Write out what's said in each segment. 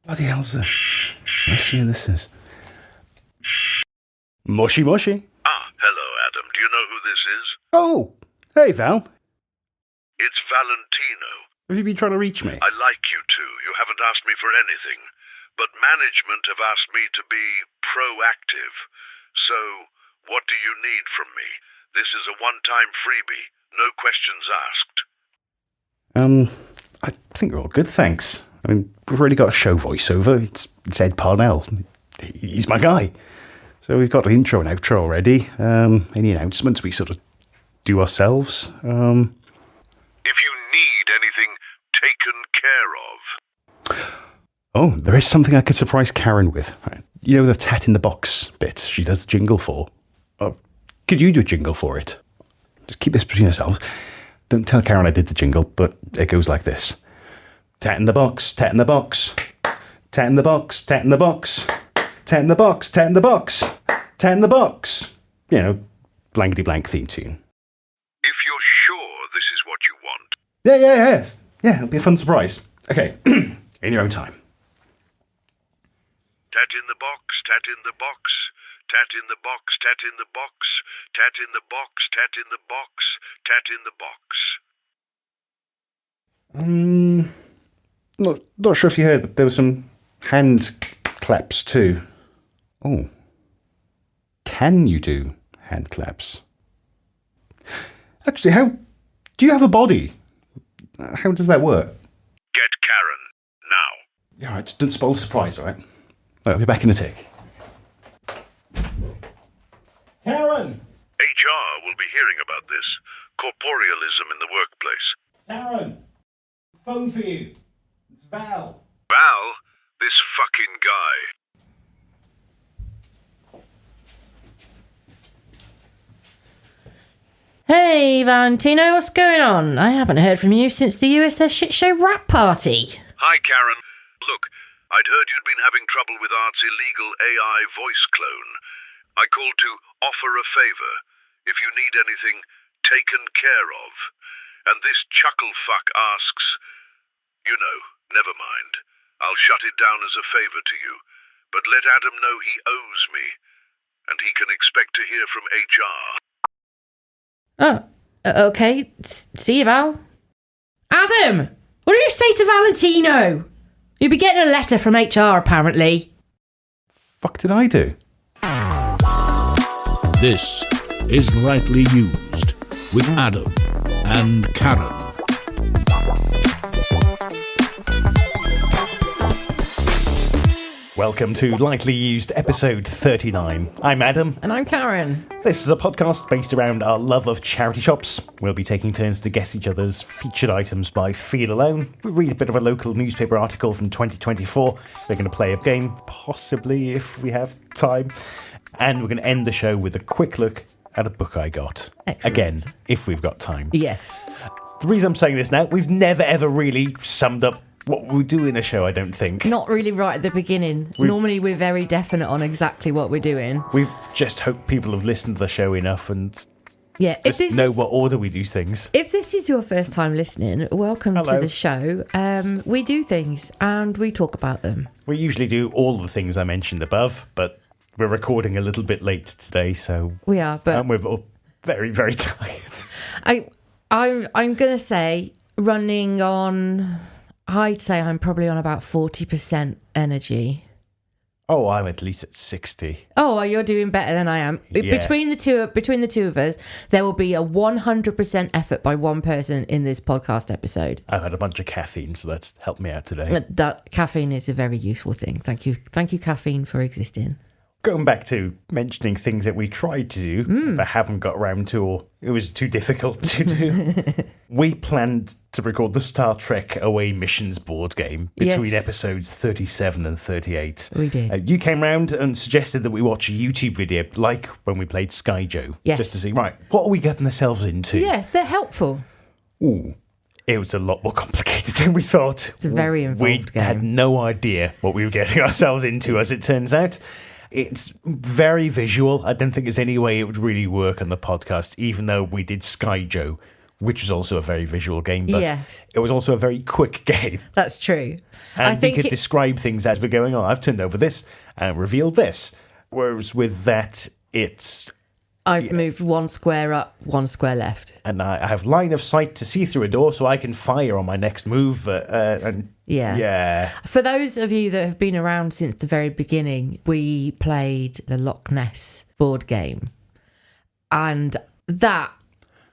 Bloody hell's this? Let's see who this is. Mushy mushy. Hello, Adam. Do you know who this is? Oh, hey Val. It's Valentino. Have you been trying to reach me? I like you too. You haven't asked me for anything. But management have asked me to be proactive. So, what do you need from me? This is a one-time freebie. No questions asked. I think we're all good, thanks. I mean, we've already got a show voiceover. It's Ed Parnell. He's my guy. So we've got an intro and outro already. Any announcements we sort of do ourselves? If you need anything taken care of. Oh, there is something I could surprise Karen with. You know the Tat In The Box bit she does the jingle for? Could you do a jingle for it? Just keep this between yourselves. Don't tell Karen I did the jingle, but it goes like this. Tat in the box, tat in the box. Tat in the box, tat in the box. Tat in the box, tat in the box. Tat in the box. You know, blankety blank theme tune. If you're sure this is what you want. Yeah. Yeah, it'll be a fun surprise. Okay, in your own time. Tat in the box, tat in the box. Tat in the box, tat in the box. Tat in the box, tat in the box. Tat in the box. Not sure if you heard, but there were some hand claps too. Oh. Can you do hand claps? Actually, do you have a body? How does that work? Get Karen, now. Yeah, right, don't spoil the surprise, all right? I'll be back in a tick. Karen! HR will be hearing about this. Corporealism in the workplace. Karen! Phone for you. It's Val. Val? This fucking guy. Hey, Valentino, what's going on? I haven't heard from you since the USS Shit Show rap party. Hi, Karen. Look, I'd heard you'd been having trouble with Art's illegal AI voice clone. I called to offer a favour. If you need anything taken care of. And this chuckle fuck asks, you know, never mind. I'll shut it down as a favour to you. But let Adam know he owes me. And he can expect to hear from HR. Oh, okay. See you, Val. Adam! What did you say to Valentino? You'll be getting a letter from HR, apparently. Fuck did I do? This is Lightly Used with Adam and Karen. Welcome to Lightly Used episode 39. I'm Adam. And I'm Karen. This is a podcast based around our love of charity shops. We'll be taking turns to guess each other's featured items by feel alone. We'll read a bit of a local newspaper article from 2024. We're going to play a game, possibly if we have time. And we're going to end the show with a quick look at a book I got. Excellent. Again, if we've got time. Yes. The reason I'm saying this now, we've never ever really summed up what we do in a show, I don't think. Not really right at the beginning. Normally we're very definite on exactly what we're doing. We've just hoped people have listened to the show enough and just know what order we do things. If this is your first time listening, welcome Hello. to the show. We do things and we talk about them. We usually do all the things I mentioned above, but we're recording a little bit late today, so We are, but we're all very, very tired. I'm gonna say running on. I'd say I'm probably on about 40% energy. Oh, I'm at least at 60. Oh, well, you're doing better than I am. Yeah. Between the two of us, there will be a 100% effort by one person in this podcast episode. I've had a bunch of caffeine, so that's helped me out today. That caffeine is a very useful thing. Thank you, caffeine, for existing. Going back to mentioning things that we tried to do but haven't got around to, or it was too difficult to do. We planned to record the Star Trek Away Missions board game between episodes 37 and 38. We did. You came round and suggested that we watch a YouTube video, like when we played Skyjo, just to see, right, what are we getting ourselves into? Yes, they're helpful. Ooh. It was a lot more complicated than we thought. It's a very involved game. We had no idea what we were getting ourselves into, as it turns out. It's very visual. I don't think there's any way it would really work on the podcast, even though we did Skyjo, which was also a very visual game, but Yes. it was also a very quick game. That's true. And I think we could describe things as we're going on. I've turned over this and revealed this. Whereas with that, it's... I've moved 1 square up, 1 square left. And I have line of sight to see through a door so I can fire on my next move. Yeah. For those of you that have been around since the very beginning, we played the Loch Ness board game. And that,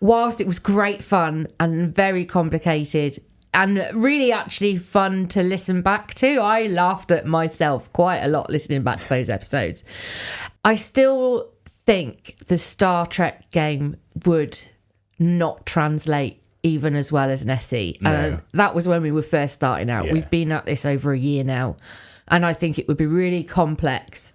whilst it was great fun and very complicated and really actually fun to listen back to, I laughed at myself quite a lot listening back to those episodes. I still think the Star Trek game would not translate even as well as Nessie. No. That was when we were first starting out. Yeah. We've been at this over a year now. And I think it would be really complex,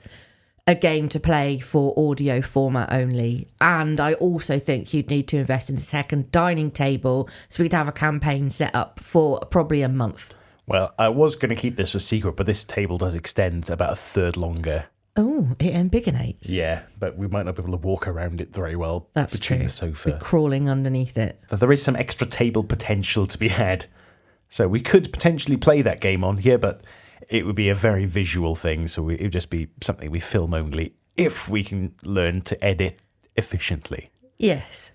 a game to play for audio format only. And I also think you'd need to invest in a second dining table so we'd have a campaign set up for probably a month. Well, I was going to keep this a secret, but this table does extend about a third longer. Oh, it embiggenates. Yeah, but we might not be able to walk around it very well That's between true. the sofa. We're crawling underneath it. But there is some extra table potential to be had. So we could potentially play that game on here, but it would be a very visual thing. So it would just be something we film only if we can learn to edit efficiently. Yes.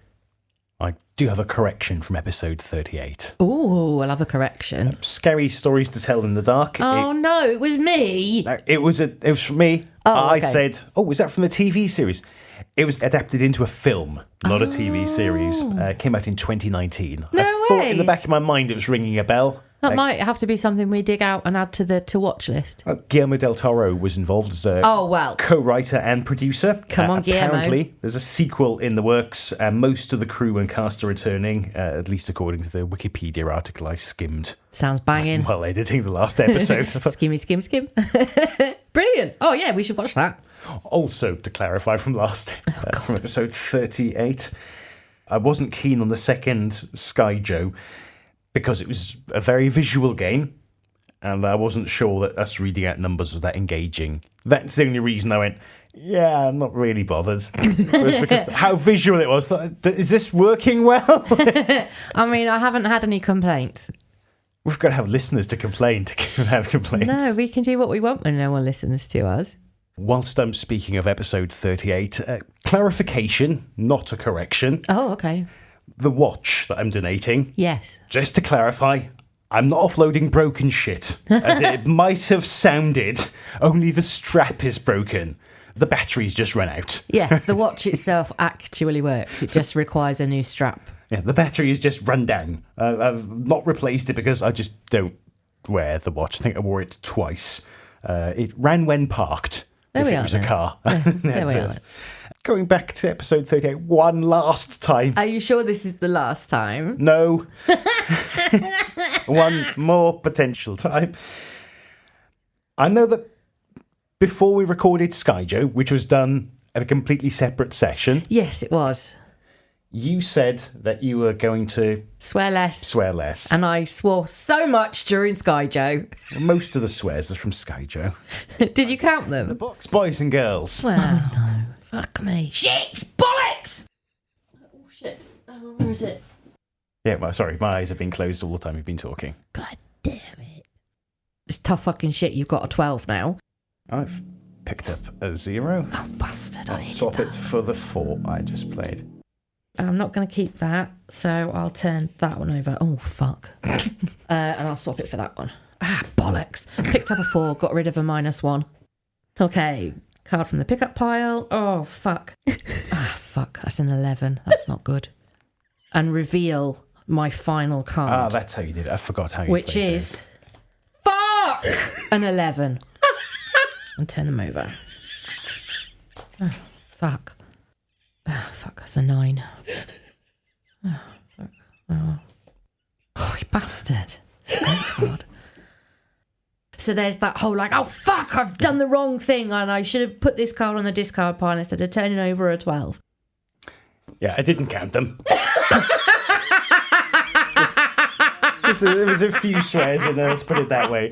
I do have a correction from episode 38. Oh, I'll have a correction. Scary stories to tell in the dark. Oh, no, it was me. It was from me. Oh, I okay. said, was that from the TV series? It was adapted into a film, not a TV series. It came out in 2019. No I thought way. in the back of my mind it was ringing a bell. That might have to be something we dig out and add to the to-watch list. Guillermo del Toro was involved as a co-writer and producer. Come on, Guillermo. Apparently, there's a sequel in the works. Most of the crew and cast are returning, at least according to the Wikipedia article I skimmed Sounds banging. while editing the last episode. Skimmy, skim, skim. Brilliant. Oh, yeah, we should watch that. Also, to clarify from from episode 38, I wasn't keen on the second Sky Joe because it was a very visual game, and I wasn't sure that us reading out numbers was that engaging. That's the only reason I went, yeah, I'm not really bothered. It was because how visual it was. Is this working well? I mean, I haven't had any complaints. We've got to have listeners to complain to have complaints. No, we can do what we want when no one listens to us. Whilst I'm speaking of episode 38, clarification, not a correction. Oh, okay. The watch that I'm donating, Yes. just to clarify, I'm not offloading broken shit, as it might have sounded, only the strap is broken. The battery's just run out. Yes, the watch itself actually works. It just requires a new strap. Yeah, the battery is just run down. I've not replaced it because I just don't wear the watch. I think I wore it twice. It ran when parked. There if we it are was a then. car. There we are then. Going back to episode 38 one last time. Are you sure this is the last time? No. One more potential time. I know that before we recorded Skyjo, which was done at a completely separate session, Yes, it was. you said that you were going to Swear less. swear less. And I swore so much during Sky Joe. Most of the swears are from Skyjo. Did you count them? Box, boys and girls. Well, no. Fuck me. Shit! Bollocks! Oh, shit. Oh, where is it? Yeah, well, sorry, my eyes have been closed all the time you've been talking. God damn it. It's tough fucking shit. You've got a 12 now. I've picked up a 0. Oh, bastard. I'll swap it for the 4 I just played. I'm not going to keep that, so I'll turn that one over. Oh, fuck. And I'll swap it for that one. Ah, bollocks. Picked up a 4, got rid of a -1. Okay, card from the pickup pile. Oh, fuck. Fuck, that's an 11. That's not good. And reveal my final card. Ah, that's how you did it. I forgot how you which played is... Fuck! An 11. And turn them over. Oh, fuck. Ah, fuck, that's a 9. Oh, fuck. Oh, you bastard. Oh, God. So there's that whole like, oh, fuck, I've done the wrong thing and I should have put this card on the discard pile instead of turning over a 12. Yeah, I didn't count them. There was a few swears in there, let's put it that way.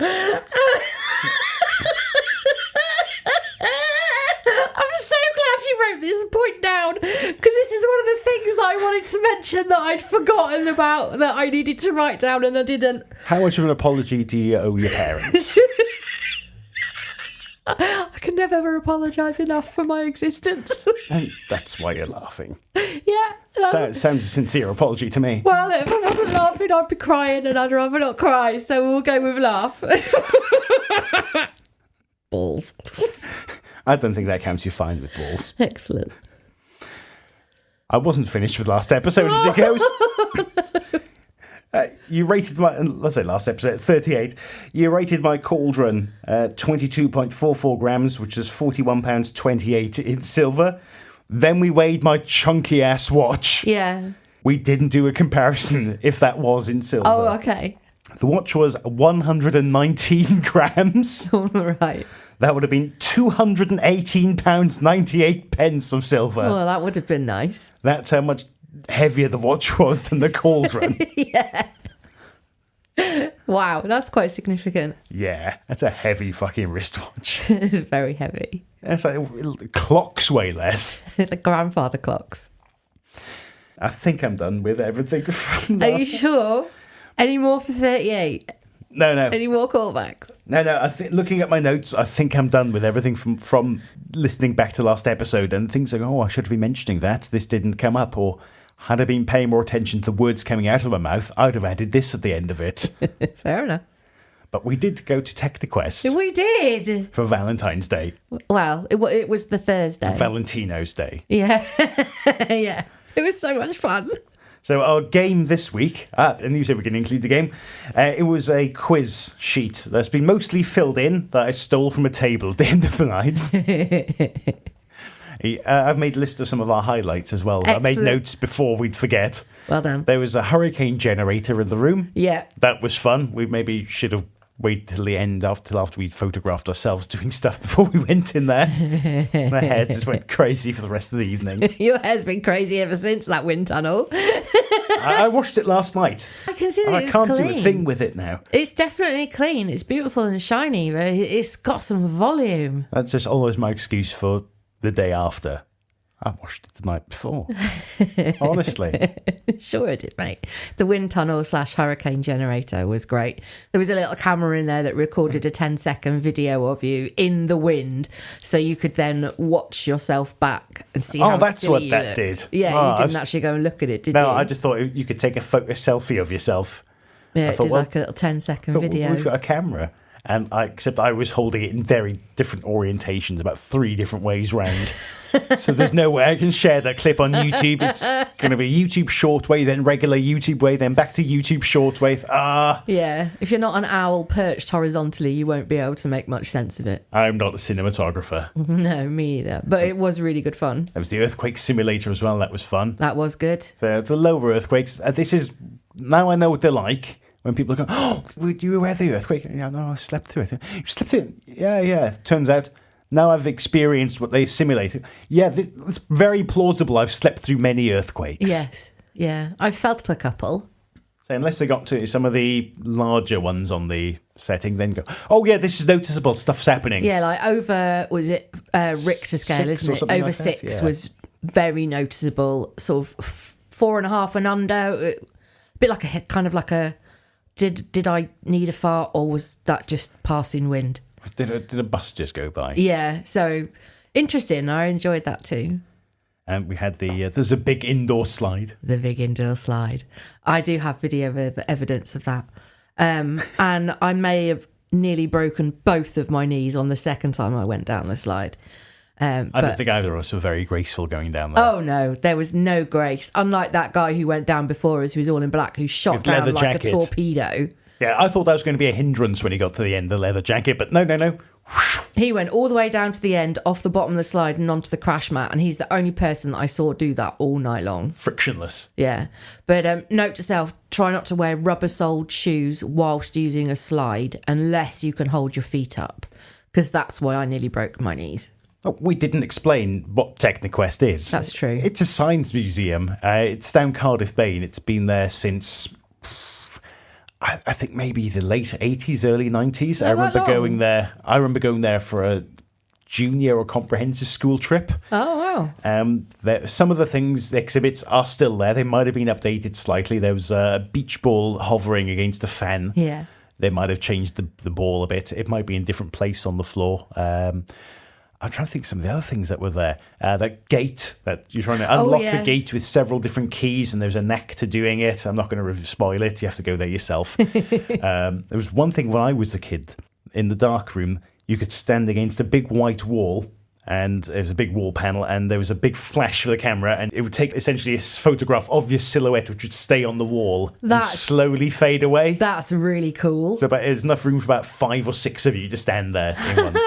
I'm so glad you wrote this point down because this is one of the things that I wanted to mention that I'd forgotten about that I needed to write down and I didn't. How much of an apology do you owe your parents? I can never ever apologise enough for my existence. And that's why you're laughing. Yeah. Sounds a sincere apology to me. Well, if I wasn't laughing, I'd be crying, and I'd rather not cry, so we'll go with laugh. Balls. I don't think that counts. You're fine with balls. Excellent. I wasn't finished with last episode as it goes. You rated my, let's say last episode, 38. You rated my cauldron 22.44 grams, which is £41.28 in silver. Then we weighed my chunky ass watch. Yeah. We didn't do a comparison if that was in silver. Oh, okay. The watch was 119 grams. All right. That would have been £218.98 of silver. Well, that would have been nice. That's how much heavier the watch was than the cauldron. Yeah. Wow, that's quite significant. Yeah, that's a heavy fucking wristwatch. It's very heavy. It's like clocks weigh less. It's like grandfather clocks. I think I'm done with everything from Are last you sure? Any more for 38? No. Any more callbacks? No. I think looking at my notes, I think I'm done with everything from listening back to last episode and things like, I should be mentioning that. This didn't come up, or had I been paying more attention to the words coming out of my mouth, I'd have added this at the end of it. Fair enough. But we did go to Techniquest We did. for Valentine's Day, Well, it was the Thursday. Valentino's Day. Yeah. Yeah. It was so much fun. So our game this week, and you said we can include the game, it was a quiz sheet that's been mostly filled in that I stole from a table at the end of the night. I've made a list of some of our highlights as well. Excellent. I made notes before we'd forget. Well done. There was a hurricane generator in the room. Yeah. That was fun. We maybe should have waited till the end, till after we'd photographed ourselves doing stuff before we went in there. My hair just went crazy for the rest of the evening. Your hair's been crazy ever since that wind tunnel. I washed it last night. I can see that And I it's can't clean. do a thing with it now. It's definitely clean. It's beautiful and shiny, but it's got some volume. That's just always my excuse for the day after. I washed it the night before. Honestly. Sure it did, mate. The wind tunnel / hurricane generator was great. There was a little camera in there that recorded a 10-second video of you in the wind, so you could then watch yourself back and see how that's silly what you that looked. did. Yeah, you didn't actually go and look at it, did you? No, I just thought you could take a selfie of yourself. Yeah, I it thought, did like a little 10-second video. We've got a camera. And except I was holding it in very different orientations, about 3 different ways round. So there's no way I can share that clip on YouTube. It's going to be YouTube short way, then regular YouTube way, then back to YouTube short way. Yeah, if you're not an owl perched horizontally, you won't be able to make much sense of it. I'm not a cinematographer. No, me either. But it was really good fun. There was the earthquake simulator as well. That was fun. That was good. The lower earthquakes. This is, now I know what they're like. When people go, you were at the earthquake? Yeah, no, I slept through it. You slept through it? Yeah. Turns out, now I've experienced what they simulate. Yeah, it's very plausible I've slept through many earthquakes. Yes, yeah. I felt a couple. So unless they got to some of the larger ones on the setting, then go, this is noticeable, stuff's happening. Yeah, like over, was it Richter scale, 6 isn't or it? something Over like that, 6 yeah. was very noticeable. Sort of 4.5 and under. A bit like a Did I need a fart, or was that just passing wind? Did a bus just go by? Yeah, so interesting. I enjoyed that too. And we had there's a big indoor slide. The big indoor slide. I do have video evidence of that. And I may have nearly broken both of my knees on the second time I went down the slide. I don't think either of us were very graceful going down there. Oh no, there was no grace. Unlike that guy who went down before us, who was all in black, who shot With down leather like jacket. a torpedo. Yeah, I thought that was going to be a hindrance when he got to the end of the leather jacket, but no. He went all the way down to the end, off the bottom of the slide and onto the crash mat, and he's the only person that I saw do that all night long. Frictionless. Yeah. But note to self, try not to wear rubber-soled shoes whilst using a slide unless you can hold your feet up, because that's why I nearly broke my knees. Oh, we didn't explain what Techniquest is. That's true. It's a science museum. It's down Cardiff Bay, and it's been there since, I think maybe the late 80s, early 90s. I remember long? going there. I remember going there for junior or comprehensive school trip. Oh, wow. Some of the exhibits are still there. They might have been updated slightly. There was a beach ball hovering against a fan. Yeah. They might have changed the ball a bit. It might be in a different place on the floor. I'm trying to think of some of the other things that were there. That gate, that you're trying to unlock the gate with several different keys, and there's a neck to doing it. I'm not going to spoil it. You have to go there yourself. There was one thing when I was a kid, in the dark room, you could stand against a big white wall, and there was a big wall panel, and there was a big flash for the camera, and it would take essentially a photograph of your silhouette, which would stay on the wall and slowly fade away. That's really cool. So there's enough room for about 5 or 6 of you to stand there in once.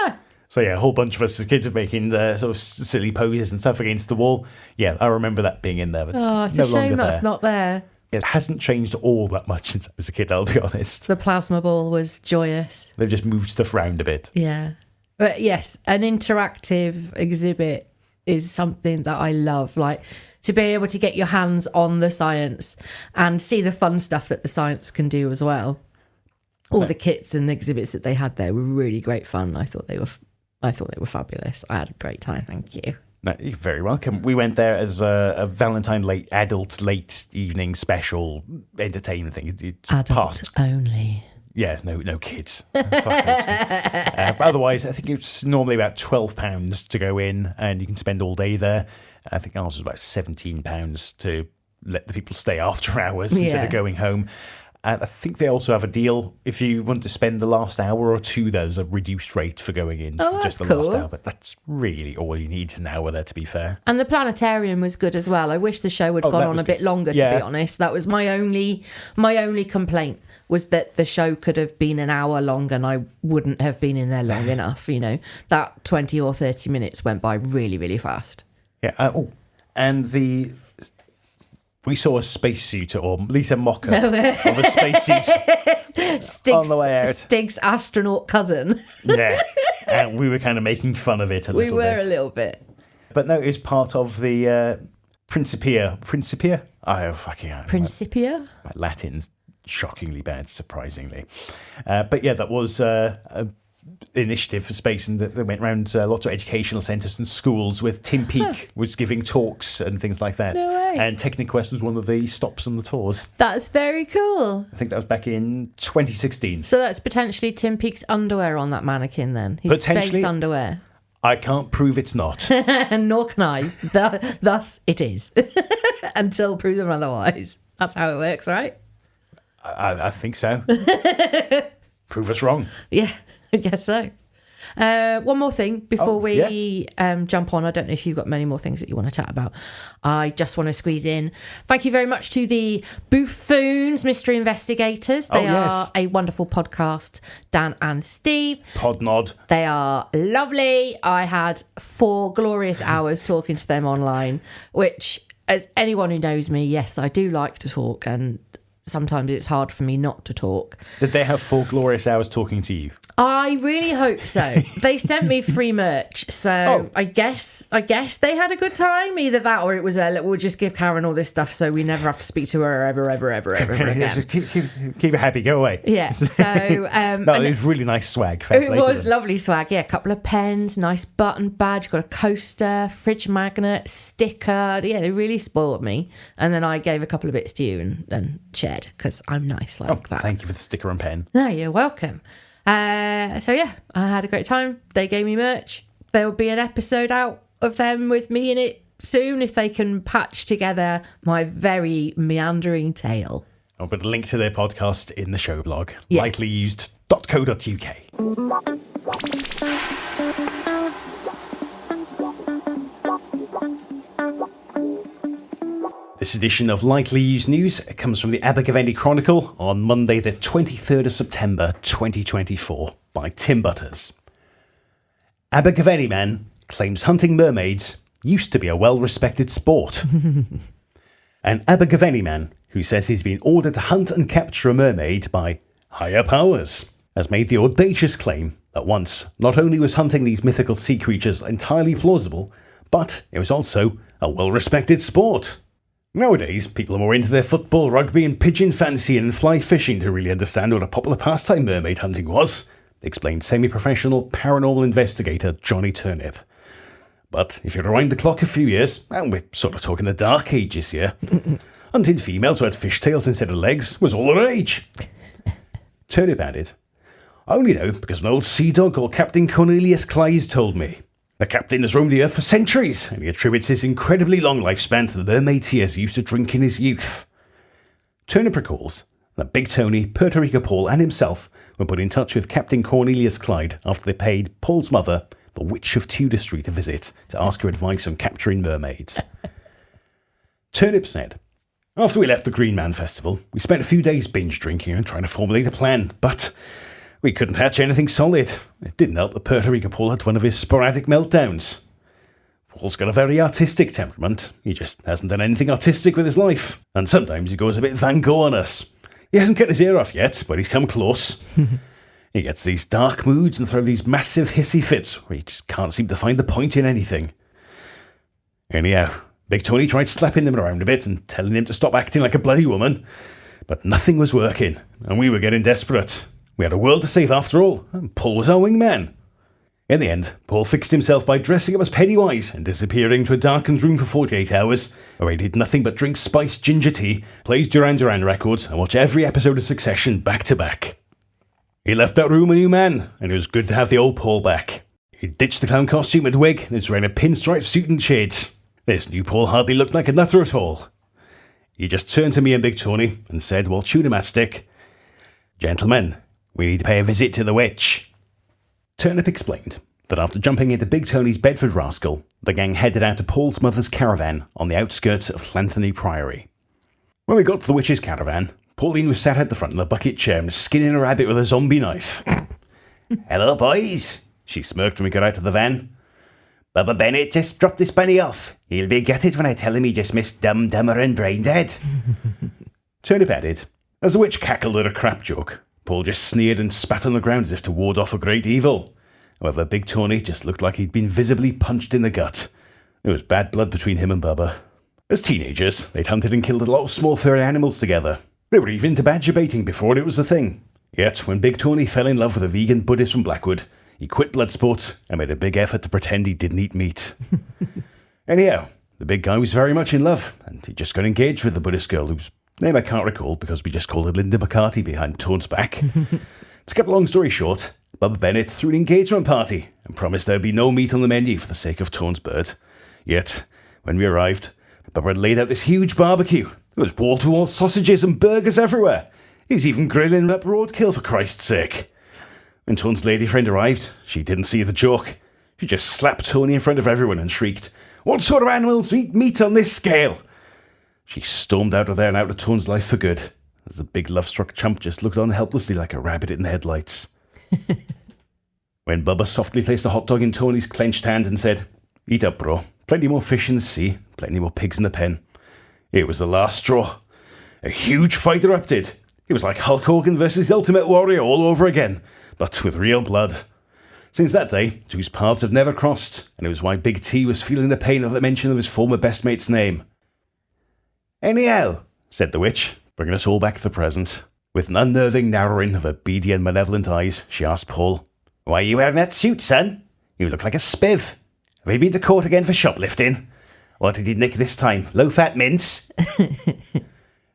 So yeah, a whole bunch of us as kids were making sort of silly poses and stuff against the wall. Yeah, I remember that being in there. But it's a shame that's not there. It hasn't changed all that much since I was a kid, I'll be honest. The plasma ball was joyous. They've just moved stuff around a bit. Yeah. But yes, an interactive exhibit is something that I love. Like, to be able to get your hands on the science and see the fun stuff that the science can do as well. All the kits and the exhibits that they had there were really great fun. I thought they were fabulous. I had a great time. Thank you. No, you're very welcome. We went there as a Valentine late evening special entertainment thing. It's adult only. Yes, no kids. Otherwise, I think it's normally about £12 to go in, and you can spend all day there. I think ours was about £17 to let the people stay after hours instead of going home. And I think they also have a deal. If you want to spend the last hour or two, there's a reduced rate for going in for just the last hour. But that's really all you need an hour there, to be fair. And the planetarium was good as well. I wish the show had gone on a bit longer, to be honest. That was my only complaint, was that the show could have been an hour long and I wouldn't have been in there long enough. You know, that 20 or 30 minutes went by really, really fast. Yeah. And we saw a spacesuit, or at least a mock-up of a spacesuit on the way out. Stig's astronaut cousin. Yeah, and we were kind of making fun of it a little bit. We were a little bit. But no, it was part of the Principia? Oh, fucking hell. Principia? My Latin's shockingly bad, surprisingly. But yeah, that was a initiative for space, and they went around lots of educational centres and schools with Tim Peake was giving talks and things like that. No way. And Techniquest was one of the stops on the tours. That's very cool. I think that was back in 2016. So that's potentially Tim Peake's underwear on that mannequin then? His space underwear. I can't prove it's not. Nor can I. Thus it is. Until proven otherwise. That's how it works, right? I think so. Prove us wrong. Yeah, I guess so. One more thing before we jump on. I don't know if you've got many more things that you want to chat about. I just want to squeeze in. Thank you very much to the Boo-Foons Mystery Investigators. They are a wonderful podcast, Dan and Steve. Podnod. They are lovely. I had 4 glorious hours talking to them online, which, as anyone who knows me, yes, I do like to talk, and sometimes it's hard for me not to talk. Did they have 4 glorious hours talking to you? I really hope so. They sent me free merch, so I guess they had a good time. Either that, or it was we'll just give Karen all this stuff so we never have to speak to her ever again. Keep it happy. Go away. Yeah. So no, it was really nice swag. It was lovely swag. Yeah, a couple of pens, nice button badge, got a coaster, fridge magnet, sticker. Yeah, they really spoiled me. And then I gave a couple of bits to you and shared because I'm nice like that. Thank you for the sticker and pen. No, you're welcome. So yeah, I had a great time. They gave me merch. There will be an episode out of them with me in it soon if they can patch together my very meandering tale. I'll put a link to their podcast in the show blog, lightlyused.co.uk. This edition of Lightly Used News comes from the Abergavenny Chronicle on Monday the 23rd of September 2024 by Tim Butters. Abergavenny man claims hunting mermaids used to be a well-respected sport. An Abergavenny man who says he's been ordered to hunt and capture a mermaid by higher powers has made the audacious claim that once not only was hunting these mythical sea creatures entirely plausible, but it was also a well-respected sport. Nowadays, people are more into their football, rugby and pigeon fancy and fly fishing to really understand what a popular pastime mermaid hunting was. explained semi-professional paranormal investigator Johnny Turnip. But if you rewind the clock a few years, and we're sort of talking the Dark Ages here, hunting females who had fishtails instead of legs was all the rage. Turnip added, I only know because an old sea dog called Captain Cornelius Clyde told me. The captain has roamed the earth for centuries, and he attributes his incredibly long lifespan to the mermaid tears he used to drink in his youth. Turnip recalls that Big Tony, Puerto Rico Paul, and himself were put in touch with Captain Cornelius Clyde after they paid Paul's mother, the Witch of Tudor Street, a visit to ask her advice on capturing mermaids. Turnip said, after we left the Green Man Festival, we spent a few days binge drinking and trying to formulate a plan, but we couldn't hatch anything solid. It didn't help that Puerto Rico Paul had one of his sporadic meltdowns. Paul's got a very artistic temperament. He just hasn't done anything artistic with his life. And sometimes he goes a bit Van Gogh on us. He hasn't cut his ear off yet, but he's come close. He gets these dark moods and throws these massive hissy fits where he just can't seem to find the point in anything. Anyhow, Big Tony tried slapping him around a bit and telling him to stop acting like a bloody woman. But nothing was working, and we were getting desperate. We had a world to save after all, and Paul was our wingman. In the end, Paul fixed himself by dressing up as Pennywise and disappearing to a darkened room for 48 hours, where he did nothing but drink spiced ginger tea, play Duran Duran records, and watch every episode of Succession back to back. He left that room a new man, and it was good to have the old Paul back. He ditched the clown costume and wig, and is wearing a pinstripe suit and shades. This new Paul hardly looked like a nutter at all. He just turned to me and Big Tony and said, while chewing a matchstick, "Gentlemen, we need to pay a visit to the witch." Turnip explained that after jumping into Big Tony's Bedford rascal, the gang headed out to Paul's mother's caravan on the outskirts of Llanthony Priory. When we got to the witch's caravan, Pauline was sat at the front in a bucket chair and skinning a rabbit with a zombie knife. "Hello, boys," she smirked when we got out of the van. "Bubba Bennett just dropped this bunny off. He'll be gutted when I tell him he just missed Dumb, Dumber and Brain Dead." Turnip added, as the witch cackled at a crap joke, Paul just sneered and spat on the ground as if to ward off a great evil. However, Big Tony just looked like he'd been visibly punched in the gut. There was bad blood between him and Bubba. As teenagers, they'd hunted and killed a lot of small furry animals together. They were even into badger baiting before it was a thing. Yet, when Big Tony fell in love with a vegan Buddhist from Blackwood, he quit blood sports and made a big effort to pretend he didn't eat meat. Anyhow, the big guy was very much in love, and he just got engaged with the Buddhist girl whose name I can't recall because we just called her Linda McCarthy behind Tone's back. To cut a long story short, Bubba Bennett threw an engagement party and promised there'd be no meat on the menu for the sake of Tone's bird. Yet, when we arrived, Bubba had laid out this huge barbecue. There was wall-to-wall sausages and burgers everywhere. He was even grilling up roadkill for Christ's sake. When Tone's lady friend arrived, she didn't see the joke. She just slapped Tony in front of everyone and shrieked, "What sort of animals eat meat on this scale?" She stormed out of there and out of Tone's life for good, as the big love-struck chump just looked on helplessly like a rabbit in the headlights. When Bubba softly placed a hot dog in Tony's clenched hand and said, "Eat up, bro. Plenty more fish in the sea, plenty more pigs in the pen," it was the last straw. A huge fight erupted. It was like Hulk Hogan versus the Ultimate Warrior all over again, but with real blood. Since that day, two's paths have never crossed, and it was why Big T was feeling the pain of the mention of his former best mate's name. "Anyhow," said the witch, bringing us all back to the present. With an unnerving narrowing of her beady and malevolent eyes, she asked Paul, "Why are you wearing that suit, son? You look like a spiv. Have you been to court again for shoplifting? What did you nick this time? Low-fat mince?"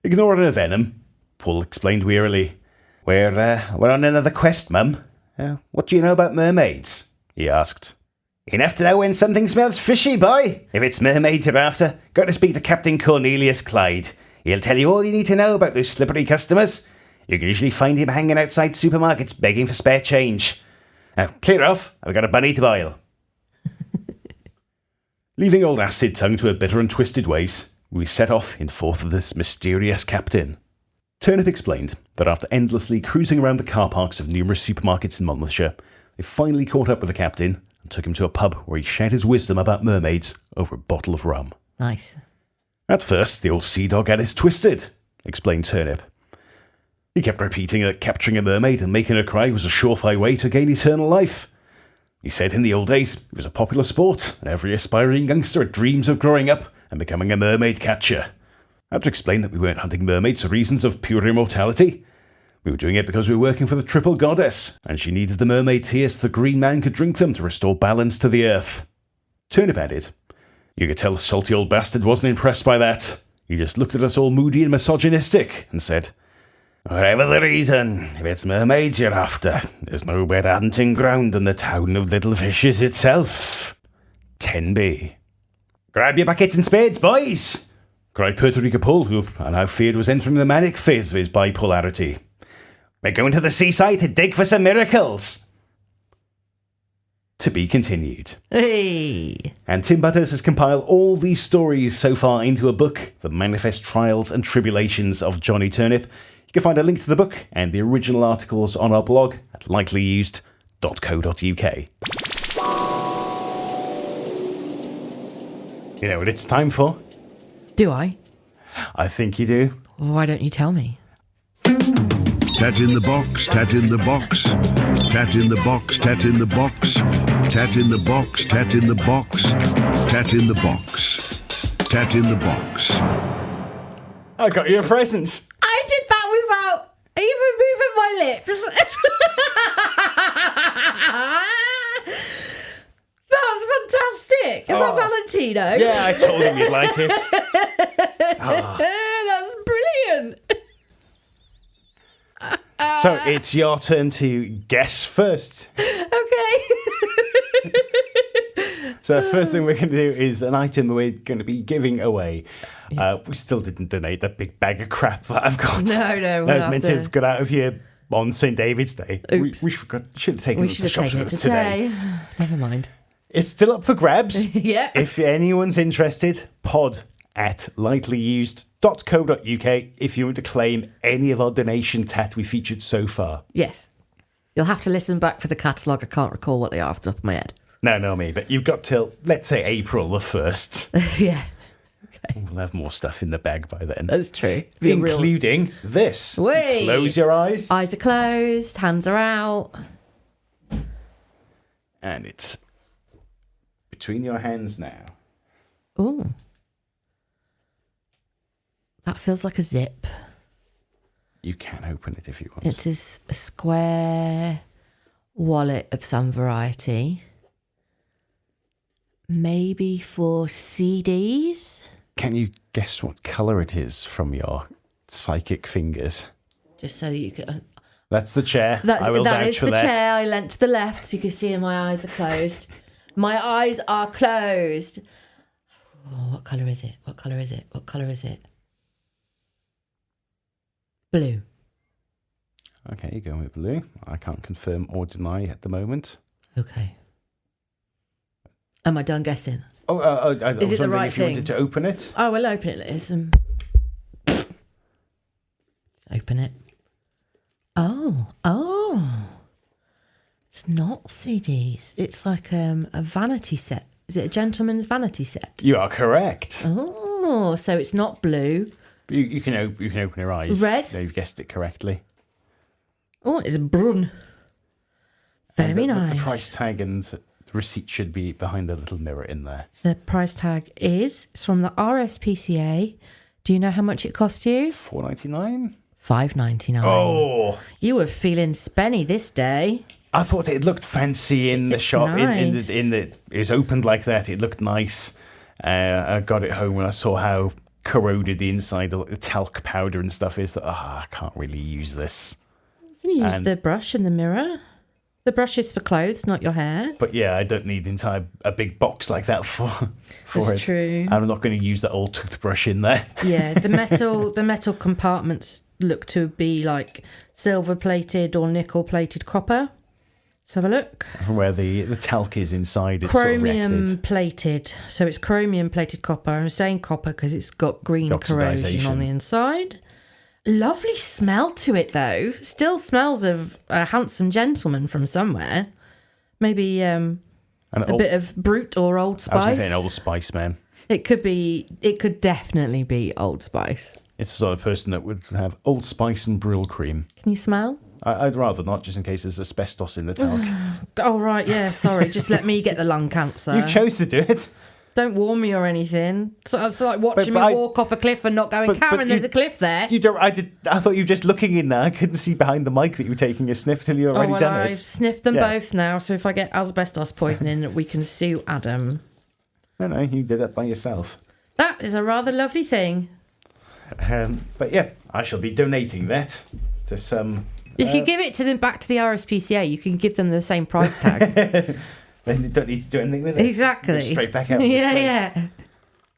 Ignoring her venom, Paul explained wearily, We're on another quest, Mum. What do you know about mermaids?" he asked. "Enough to know when something smells fishy, boy. If it's mermaids you're after, got to speak to Captain Cornelius Clyde. He'll tell you all you need to know about those slippery customers. You can usually find him hanging outside supermarkets begging for spare change. Now, clear off. I've got a bunny to boil." Leaving old Acid Tongue to her bitter and twisted ways, we set off in forth of this mysterious captain. Turnip explained that after endlessly cruising around the car parks of numerous supermarkets in Monmouthshire, they finally caught up with the captain and took him to a pub where he shared his wisdom about mermaids over a bottle of rum. Nice. At first, the old sea dog had his twisted, explained Turnip. He kept repeating that capturing a mermaid and making her cry was a surefire way to gain eternal life. He said in the old days it was a popular sport, and every aspiring youngster had dreams of growing up and becoming a mermaid catcher. I had to explain that we weren't hunting mermaids for reasons of pure immortality. We were doing it because we were working for the Triple Goddess, and she needed the mermaid tears so the Green Man could drink them to restore balance to the earth. Turnip added, You could tell the salty old bastard wasn't impressed by that. He just looked at us all moody and misogynistic and said, Whatever the reason, if it's mermaids you're after, there's no better hunting ground than the town of Little Fishes itself. 10B. Grab your buckets and spades, boys! Cried Puerto Rico Paul, who I now feared was entering the manic phase of his bipolarity. We're going to the seaside to dig for some miracles. To be continued. Hey. And Tim Butters has compiled all these stories so far into a book, The Manifest Trials and Tribulations of Johnny Turnip. You can find a link to the book and the original articles on our blog at lightlyused.co.uk. You know what it's time for? Do I? I think you do. Why don't you tell me? Tat in the box, tat in the box. Tat in the box, tat in the box. Tat in the box, tat in the box. Tat in the box. Tat in the box. I got you a present. I did that without even moving my lips. That's fantastic. Is that Valentino? Yeah, I told him you'd like it. That's brilliant. So it's your turn to guess first. Okay. So the first thing we're going to do is an item we're going to be giving away. We still didn't donate that big bag of crap that I've got. No, That was meant to have got out of here on St. David's Day. We should have taken it to the shops with us today. Never mind. It's still up for grabs. Yeah. If anyone's interested, pod@lightlyused.co.uk if you want to claim any of our donation tat we featured so far. Yes. You'll have to listen back for the catalogue. I can't recall what they are off the top of my head. No, me, but you've got till, let's say, April the 1st. Yeah. Okay. We'll have more stuff in the bag by then. That's true. Including this. Wait. Close your eyes. Eyes are closed, hands are out. And it's between your hands now. Ooh. That feels like a zip. You can open it if you want. It is a square wallet of some variety. Maybe for CDs? Can you guess what colour it is from your psychic fingers? Just so you can... That's the chair. I will that vouch is for the that. chair. I leant to the left so you can see my eyes are closed. My eyes are closed. Oh, what colour is it? What colour is it? What colour is it? Blue. Okay, you're going with blue. I can't confirm or deny at the moment. Okay. Am I done guessing? I was Is it the wondering right if you thing? wanted to open it. Oh, we'll open it. Let's open it. Oh. It's not CDs. It's like a vanity set. Is it a gentleman's vanity set? You are correct. Oh, so it's not blue. You can open your eyes. Red? No, you've guessed it correctly. Oh, it's a brun. Very nice. The price tag and the receipt should be behind the little mirror in there. The price tag is from the RSPCA. Do you know how much it cost you? $4.99. $5.99. Oh, You were feeling spenny this day. I thought it looked fancy in the It's shop. nice. It was opened like that. It looked nice. I got it home and I saw how corroded the inside of the talc powder and stuff is. That I can't really use this. You can use And- the brush in the mirror. The brush is for clothes, not your hair. But yeah, I don't need a big box like that for That's it. true. I'm not going to use that old toothbrush in there. Yeah, the metal compartments look to be like silver plated or nickel plated copper. Let's have a look. From where the talc is inside, it's sort of Chromium reacted. plated. So it's chromium plated copper. I'm saying copper because it's got green corrosion Oxidisation. on the inside. Lovely smell to it though. Still smells of a handsome gentleman from somewhere. Maybe a bit of Brute or Old I was going Spice. to say an Old Spice, man. It could definitely be Old Spice. It's the sort of person that would have Old Spice and Brill cream. Can you smell? I'd rather not, just in case there's asbestos in the talc. Oh right, yeah, sorry. Just let me get the lung cancer. You chose to do it. Don't warn me or anything. So it's like watching But me walk off a cliff and not going, Karen, there's a cliff there. You don't. I thought you were just looking in there. I couldn't see behind the mic that you were taking a sniff till you already done I've it. sniffed them Yes. both now, so if I get asbestos poisoning, we can sue Adam. No, you did that by yourself. That is a rather lovely thing. But yeah, I shall be donating that to some. If you give it to them back to the RSPCA, you can give them the same price tag. Then you don't need to do anything with it. Exactly. Just straight back out. Yeah.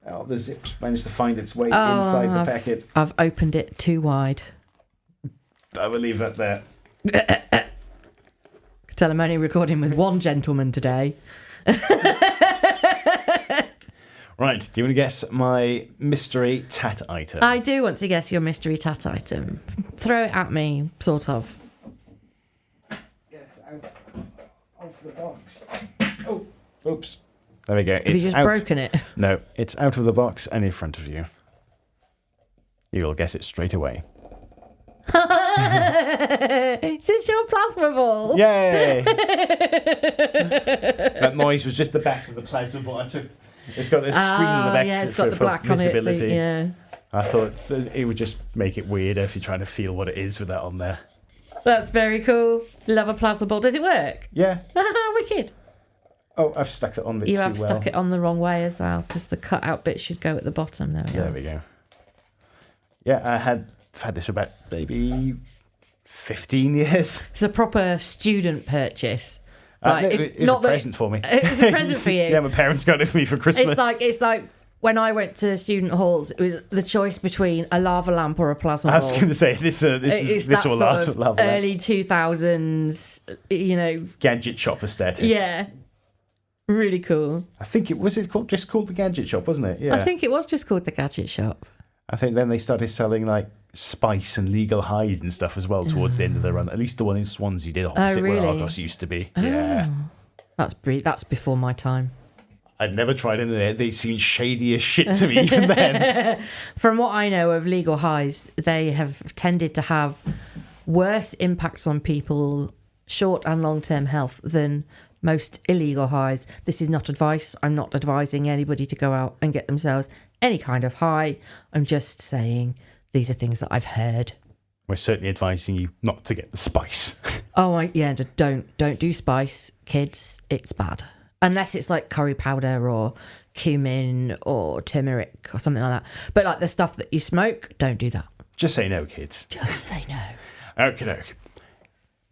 Oh, the zip's managed to find its way inside the packet. I've opened it too wide. I will leave that there. Tell I'm only recording with one gentleman today. Right, do you want to guess my mystery tat item? I do want to guess your mystery tat item. Throw it at me, sort of. Yes, out of the box. Oh, oops. There we go. Have you just broken it? No, it's out of the box and in front of you. You'll guess it straight away. Is this your plasma ball? Yay! That noise was just the back of the plasma ball. It's got a screen on the back it's got the for black on it. So, visibility. yeah. I thought it would just make it weird if you're trying to feel what it is with that on there. That's very cool. Love a plasma ball. Does it work? Yeah. Wicked. Oh, I've stuck it on the You have stuck it on the wrong way as well, because the cut out bit should go at the bottom. There we go. Yeah, I've had this for about maybe 15 years. It's a proper student purchase. It was a present for me. It was a present for you. Yeah, my parents got it for me for Christmas. It's like when I went to student halls, it was the choice between a lava lamp or a plasma I ball. was going to say this It's this that will sort last of love that. early 2000s, Gadget shop aesthetic. Yeah, really cool. I think it was just called the Gadget Shop, wasn't it? Yeah. I think it was just called the Gadget Shop. I think then they started selling like spice and legal highs and stuff as well towards the end of the run. At least the one in Swansea did opposite really? where Argos used to be. Yeah. That's before my time. I'd never tried any of it. They seemed shady as shit to me even then. From what I know of legal highs, they have tended to have worse impacts on people, short and long-term health, than most illegal highs. This is not advice. I'm not advising anybody to go out and get themselves any kind of high. I'm just saying these are things that I've heard. We're certainly advising you not to get the spice. Don't do spice, kids. It's bad. Unless it's like curry powder or cumin or turmeric or something like that. But like the stuff that you smoke, don't do that. Just say no, kids. Just say no. Okay.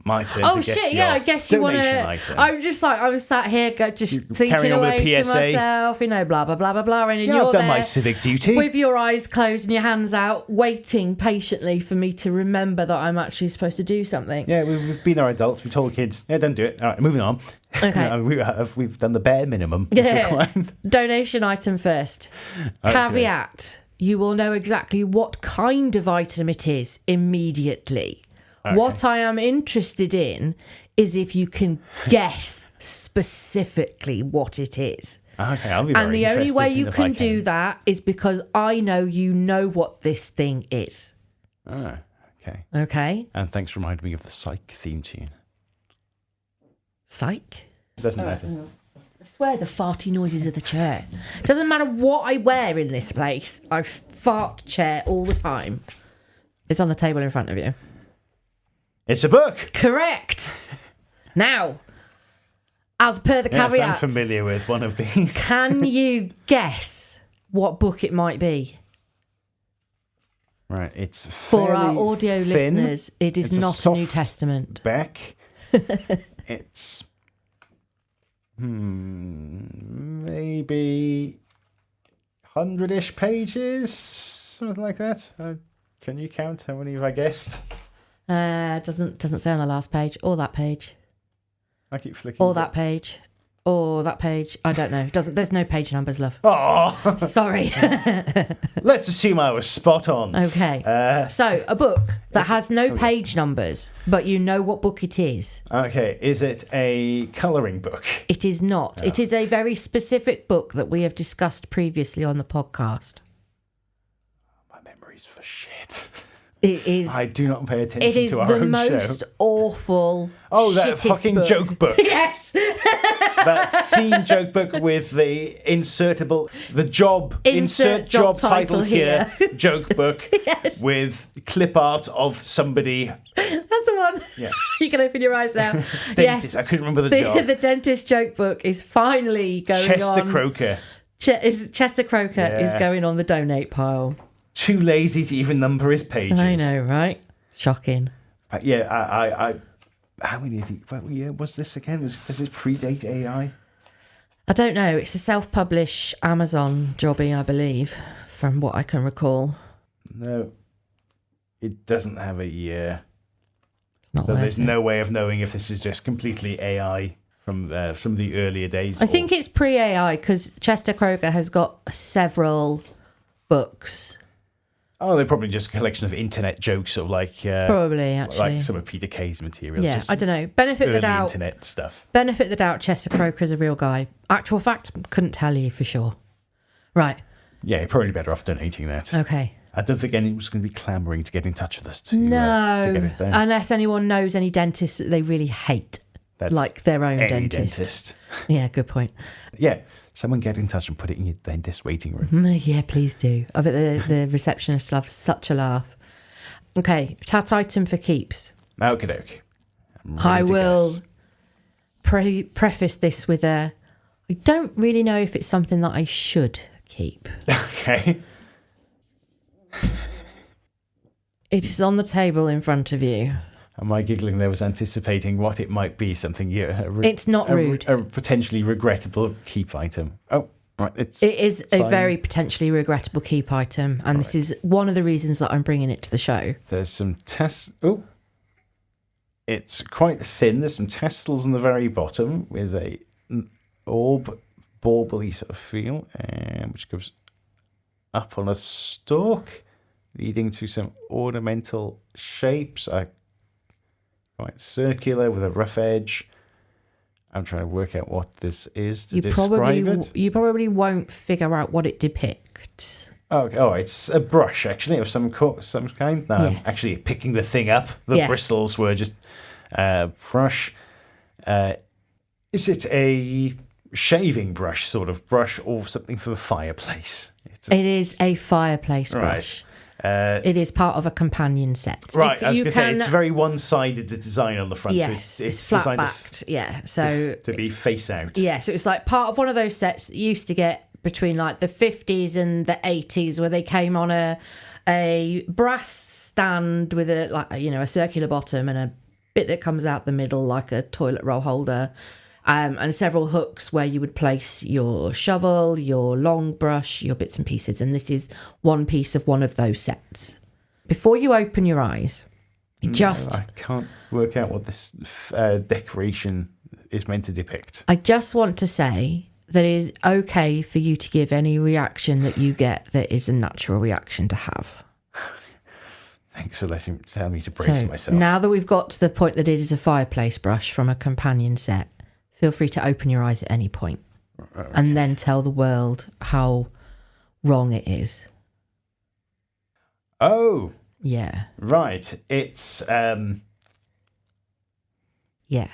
My turn to guess shit! your Yeah, I guess you want donation to. item. I'm just like I was sat here, just thinking carrying on with away to PSA. myself, blah blah blah blah blah, and Yeah, you're I've done there my civic duty. with your eyes closed and your hands out, waiting patiently for me to remember that I'm actually supposed to do something. Yeah, we've been our adults. We told kids, yeah, don't do it. All right, moving on. Okay. We've done the bare minimum. Yeah. Donation item first. Okay. Caveat: you will know exactly what kind of item it is immediately. Okay. What I am interested in is if you can guess specifically what it is. Okay, I'll be very And the only way interested you if I can do that is because I know you know what this thing is. Ah, okay. Okay? And thanks for reminding me of the Psych theme tune. Psych? It doesn't matter. I swear the farty noises of the chair. Doesn't matter what I wear in this place, I fart chair all the time. It's on the table in front of you. It's a book. Correct. Now, as per the Yes, caveat, I'm familiar with one of these. can you guess what book it might be? Right, it's For our fairly audio thin. listeners, it is It's a not a New soft Testament. back. It's maybe 100-ish pages, something like that. Can you count how many have I guessed? Doesn't say on the last page or that page I keep flicking. or that page or that page. I don't know. There's no page numbers, love. Oh, Sorry. let's assume I was spot on. Okay. So a book that has no page numbers, but you know what book it is. Okay, is it a colouring book? It is not. It is a very specific book that we have discussed previously on the podcast. My memory's for shit. It is. I do not pay attention It is to our the own most show. awful. Oh, that shittest fucking book. joke book. Yes. that theme joke book with the insert job title here joke book Yes. with clip art of somebody. That's the one. Yeah. You can open your eyes now. Dentist. Yes. I couldn't remember the job. The dentist joke book is finally going Chester on. Croker. Chester Croker is Yeah. going on the donate pile. Too lazy to even number his pages. I know, right? Shocking. Yeah, I how many do you think? What year was this again? Does it predate AI? I don't know. It's a self-published Amazon jobby, I believe, from what I can recall. No, it doesn't have a year. It's not So worth there's it. no way of knowing if this is just completely AI from the earlier days. I think it's pre-AI because Chester Croker has got several books. Oh, they're probably just a collection of internet jokes, sort of like Probably, actually. like some of Peter Kay's material. Yeah, just I don't know. Benefit the early doubt. internet stuff. Benefit the doubt. Chester Croker is a real guy. Actual fact, couldn't tell you for sure. Right. Yeah, you're probably better off donating that. Okay. I don't think anyone's going to be clamouring to get in touch with us to No, get it there. unless anyone knows any dentists that they really hate, That's like their own any dentist. Yeah, good point. Yeah, someone get in touch and put it in your dentist waiting room. Yeah, please do. I bet the receptionist loves such a laugh. Okay, tat item for keeps. Okie doke. I will preface this with I don't really know if it's something that I should keep. Okay. It is on the table in front of you. Am I giggling there was anticipating what it might be, something It's not rude. A potentially regrettable keep item. Oh, right. It is a very potentially regrettable keep item, and this is one of the reasons that I'm bringing it to the show. There's some Oh. It's quite thin. There's some tassels on the very bottom with a bauble-y sort of feel, which goes up on a stalk, leading to some ornamental shapes. Quite circular with a rough edge. I'm trying to work out what this is to describe it. You probably won't figure out what it depicts. Oh, it's a brush actually of some kind. No, I'm Yes. actually picking the thing up. The Yeah. bristles were just brush. Is it a shaving brush, sort of brush, or something for the fireplace? It is a fireplace brush. It is part of a companion set. Right, I was going to say, it's very one-sided, the design on the front. Yes, so it's flat designed backed. Yeah, so to be face out. yeah, so it's like part of one of those sets that you used to get between like the 50s and the 80s, where they came on a brass stand with a circular bottom and a bit that comes out the middle like a toilet roll holder. And several hooks where you would place your shovel, your long brush, your bits and pieces. And this is one piece of one of those sets. Before you open your eyes, I can't work out what this decoration is meant to depict. I just want to say that it is okay for you to give any reaction that you get that is a natural reaction to have. Thanks for telling me to brace myself. Now that we've got to the point that it is a fireplace brush from a companion set, feel free to open your eyes at any point and then tell the world how wrong it is. Oh, Yeah. right. It's Yeah.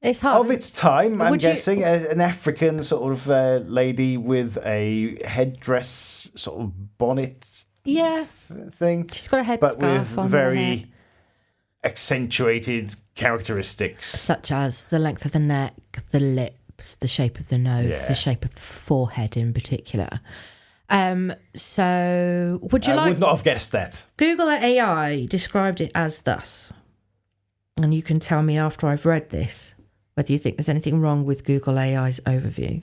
It's hard. of its time, I'm Would you- guessing. An African sort of lady with a headdress, sort of bonnet Yeah. thing, She's got a headscarf but with on her very head, accentuated characteristics. such as the length of the neck, the lips, the shape of the nose, Yeah. the shape of the forehead in particular. So would you I like would not have guessed that. Google AI described it as thus, and you can tell me after I've read this whether you think there's anything wrong with Google AI's overview.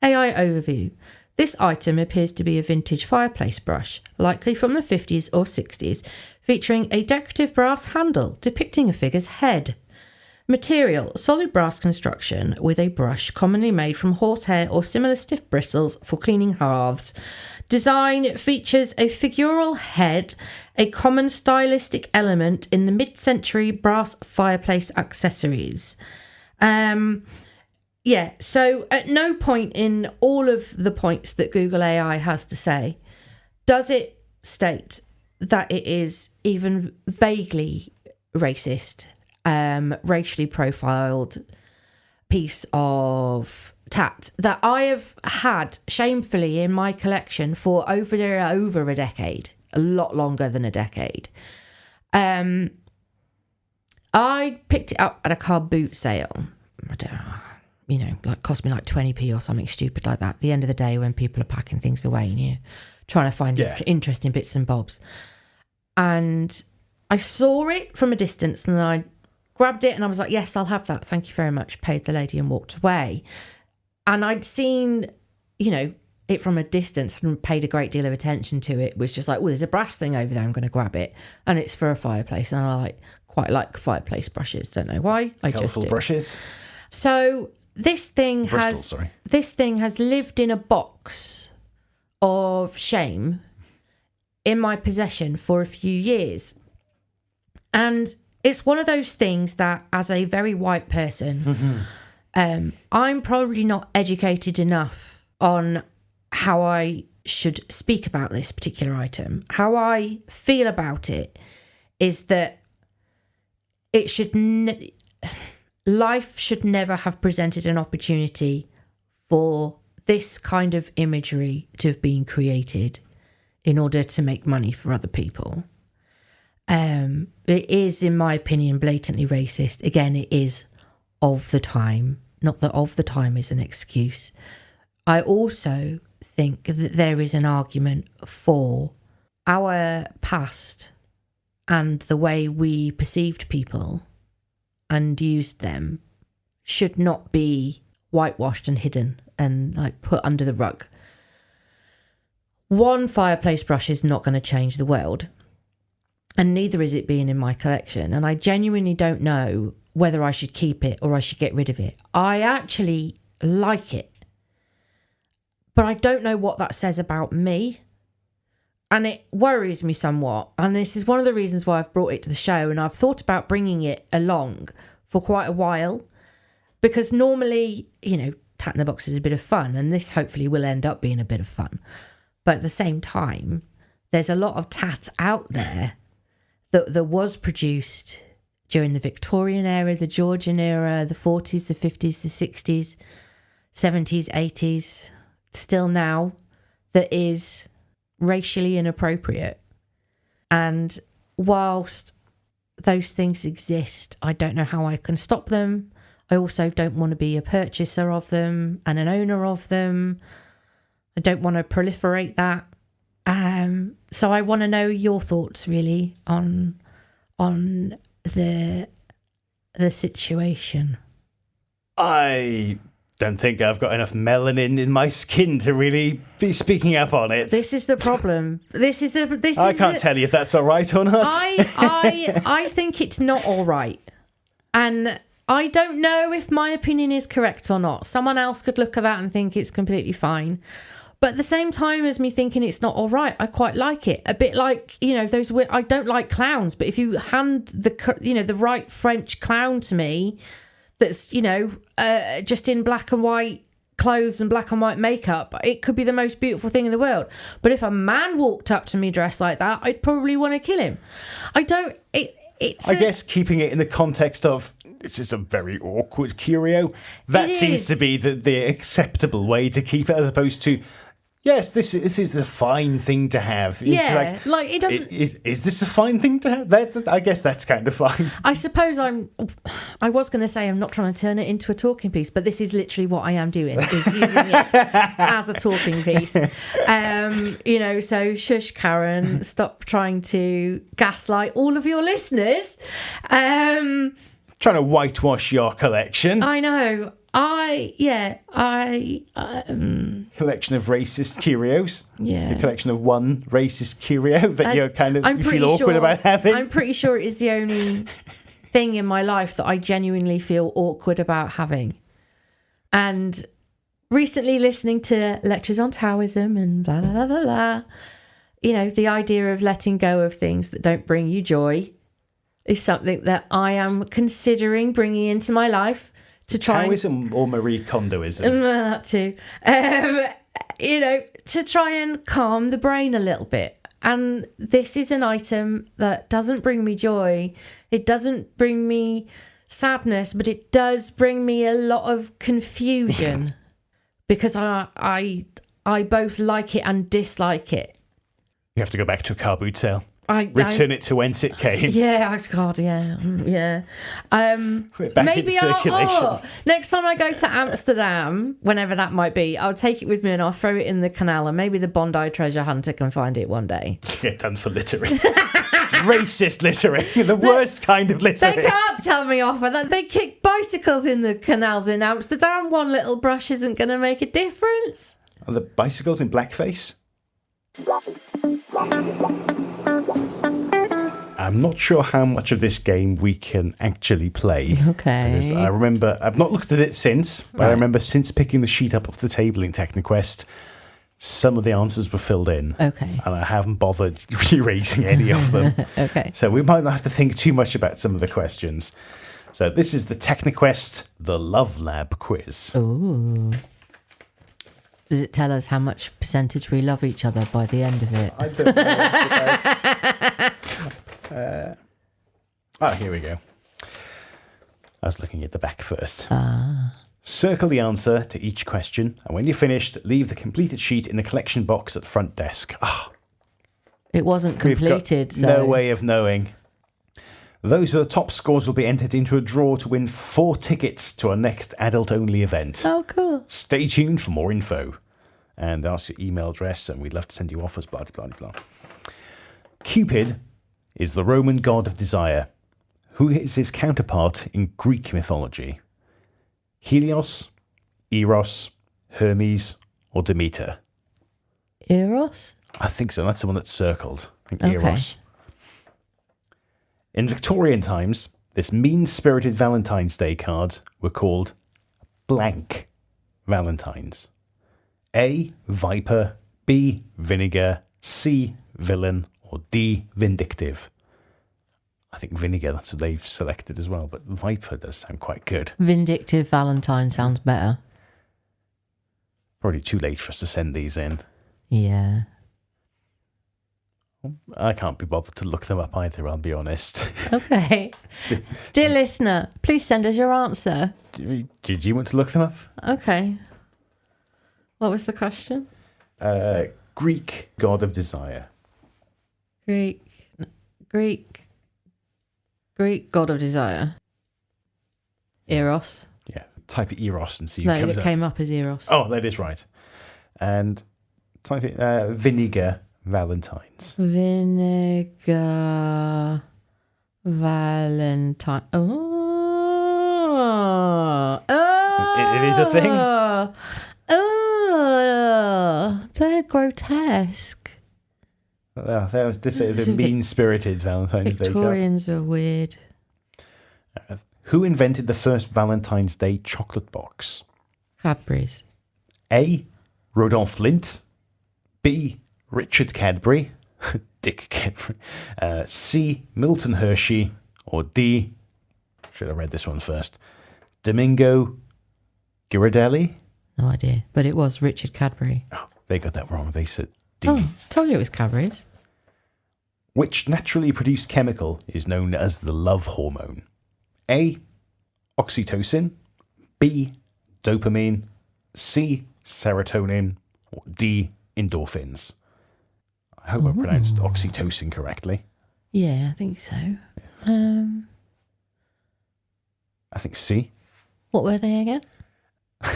AI overview. This item appears to be a vintage fireplace brush, likely from the 50s or 60s, featuring a decorative brass handle depicting a figure's head. Material, solid brass construction with a brush commonly made from horsehair or similar stiff bristles for cleaning hearths. Design features a figural head, a common stylistic element in the mid-century brass fireplace accessories. So at no point in all of the points that Google AI has to say does it state that it is even vaguely racist racially profiled piece of tat that I have had shamefully in my collection for over a decade, a lot longer than a decade. I picked it up at a car boot sale. I don't know, cost me like 20p or something stupid like that. At the end of the day, when people are packing things away and you're trying to find interesting bits and bobs. And I saw it from a distance and I grabbed it and I was like, yes, I'll have that. Thank you very much. Paid the lady and walked away. And I'd seen, it from a distance and paid a great deal of attention to it. Was just like, well, there's a brass thing over there. I'm going to grab it. And it's for a fireplace. And I quite like fireplace brushes. Don't know why. I just do. Brushes. So this thing has lived in a box of shame in my possession for a few years. And it's one of those things that, as a very white person, I'm probably not educated enough on how I should speak about this particular item. How I feel about it is that it should life should never have presented an opportunity for this kind of imagery to have been created in order to make money for other people. It is, in my opinion, blatantly racist. Again, it is of the time. Not that of the time is an excuse. I also think that there is an argument for our past and the way we perceived people and used them should not be whitewashed and hidden and put under the rug. One fireplace brush is not going to change the world, and neither is it being in my collection. And I genuinely don't know whether I should keep it or I should get rid of it. I actually like it, but I don't know what that says about me. And it worries me somewhat. And this is one of the reasons why I've brought it to the show. And I've thought about bringing it along for quite a while. Because normally, Tat in the Box is a bit of fun. And this hopefully will end up being a bit of fun. But at the same time, there's a lot of tat out there that was produced during the Victorian era, the Georgian era, the 40s, the 50s, the 60s, 70s, 80s, still now, that is racially inappropriate. And whilst those things exist, I don't know how I can stop them. I also don't want to be a purchaser of them and an owner of them. I don't want to proliferate that. So I want to know your thoughts really on the situation. I don't think I've got enough melanin in my skin to really be speaking up on it. This is the problem. I can't tell you if that's all right or not. I think it's not all right. And I don't know if my opinion is correct or not. Someone else could look at that and think it's completely fine. But at the same time as me thinking it's not all right, I quite like it. A bit like, those weird, I don't like clowns, but if you hand the right French clown to me that's, just in black and white clothes and black and white makeup, it could be the most beautiful thing in the world. But if a man walked up to me dressed like that, I'd probably want to kill him. I guess keeping it in the context of, this is a very awkward curio, that seems to be the acceptable way to keep it, as opposed to, yes, this is a fine thing to have. Yeah, it doesn't. Is this a fine thing to have? I guess that's kind of fine. I suppose I was going to say I'm not trying to turn it into a talking piece, but this is literally what I am doing, is using it as a talking piece. So shush, Karen, stop trying to gaslight all of your listeners. Trying to whitewash your collection. I know. Collection of racist curios. Yeah. A collection of one racist curio that you feel awkward about having. I'm pretty sure it is the only thing in my life that I genuinely feel awkward about having. And recently listening to lectures on Taoism and blah, blah, blah, blah, blah, the idea of letting go of things that don't bring you joy is something that I am considering bringing into my life. To try Taoism or Marie Kondoism? That too. To try and calm the brain a little bit. And this is an item that doesn't bring me joy. It doesn't bring me sadness, but it does bring me a lot of confusion because I both like it and dislike it. You have to go back to a car boot sale. Return it to whence it came. Yeah, God, yeah. Back Maybe in circulation. next time I go to Amsterdam, whenever that might be, I'll take it with me and I'll throw it in the canal, and maybe the Bondi treasure hunter can find it one day. Get done for littering. Racist littering. The worst kind of littering. They can't tell me off for that. They kick bicycles in the canals in Amsterdam. One little brush isn't going to make a difference. Are the bicycles in blackface? I'm not sure how much of this game we can actually play. Okay. Because I remember, I've not looked at it since, but I remember since picking the sheet up off the table in Techniquest, some of the answers were filled in. Okay. And I haven't bothered erasing any of them. Okay. So we might not have to think too much about some of the questions. So this is the Techniquest The Love Lab quiz. Ooh. Does it tell us how much percentage we love each other by the end of it? I don't know what it's about. Here we go. I was looking at the back first. Circle the answer to each question, and when you're finished, leave the completed sheet in the collection box at the front desk. It wasn't completed, We've got no way of knowing. Those with the top scores will be entered into a draw to win 4 tickets to our next adult-only event. Oh, cool. Stay tuned for more info. And ask your email address, and we'd love to send you offers, blah, blah, blah. Cupid is the Roman god of desire. Who is his counterpart in Greek mythology? Helios, Eros, Hermes, or Demeter? Eros? I think so. That's the one that's circled. I think Okay. Eros. In Victorian times, this mean-spirited Valentine's Day card were called blank Valentines. A, viper, B, vinegar, C, villain, or D, vindictive. I think vinegar, that's what they've selected as well, but viper does sound quite good. Vindictive Valentine sounds better. Probably too late for us to send these in. Yeah. I can't be bothered to look them up either, I'll be honest. Okay. Dear listener, please send us your answer. Did you want to look them up? Okay. What was the question? Greek god of desire. Greek god of desire. Eros. Yeah, type Eros and see No, what comes it up. came up as Eros. Oh, that is right. And type it vinegar Valentines. Vinegar Valentine. Oh. It is a thing? Oh. They're grotesque. That was the mean-spirited Valentine's Day card. Victorians are weird. Who invented the first Valentine's Day chocolate box? Cadbury's. A. Rodolphe Lindt. B. Richard Cadbury. Dick Cadbury. C. Milton Hershey. Or D. Should have read this one first. Domingo Ghirardelli. No idea. But it was Richard Cadbury. Oh, they got that wrong. They said D. Oh, told you it was Cadbury's. Which naturally produced chemical is known as the love hormone? A. Oxytocin. B. Dopamine. C. Serotonin. Or D. Endorphins. I hope I pronounced oxytocin correctly. Yeah, I think so. I think C. What were they again? I'm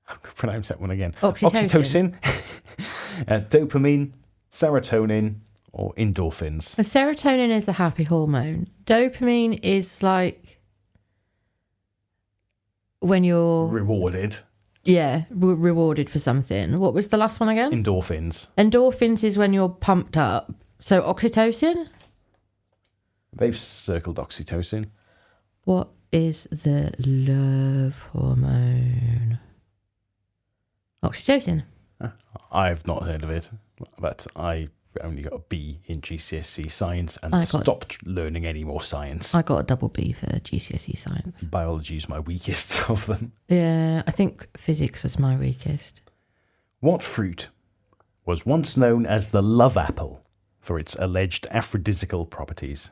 going to pronounce that one again. Oxytocin. Dopamine, serotonin, or endorphins. The serotonin is the happy hormone. Dopamine is like when you're Rewarded. rewarded for something. What was the last one again? Endorphins. Endorphins is when you're pumped up. So oxytocin? They've circled oxytocin. What is the love hormone? Oxytocin. I've not heard of it, but I only got a B in GCSE science and I got- stopped learning any more science. I got a double B for GCSE science. Biology is my weakest of them. Yeah, I think physics was my weakest. What fruit was once known as the love apple for its alleged aphrodisiacal properties.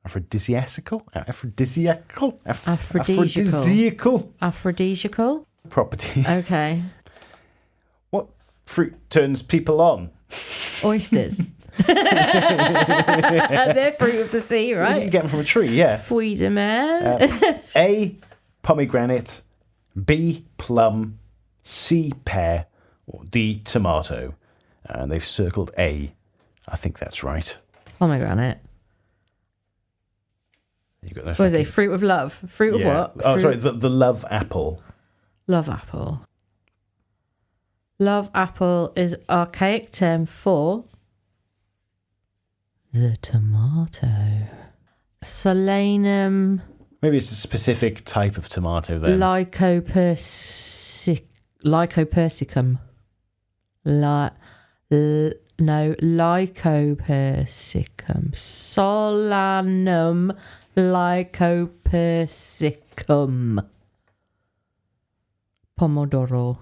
Aphrodisiacal? Aphrodisiacal? Aphrodisiacal. Aphrodisiacal? Property. Okay. What fruit turns people on? Oysters. They're fruit of the sea, You right? can get them from a tree, yeah. Fruits de mer. A, pomegranate. B, plum. C, pear. Or D, tomato. And they've circled A. I think that's right. Pomegranate. You've got those What is it? Fruit of love. Fruit of what? Oh, Fruit- sorry, the love apple. Love apple. Love apple is archaic term for the tomato. Solanum Maybe it's a specific type of tomato then. lycopersicum. Lycopersicum. Solanum lycopersicum. Pomodoro.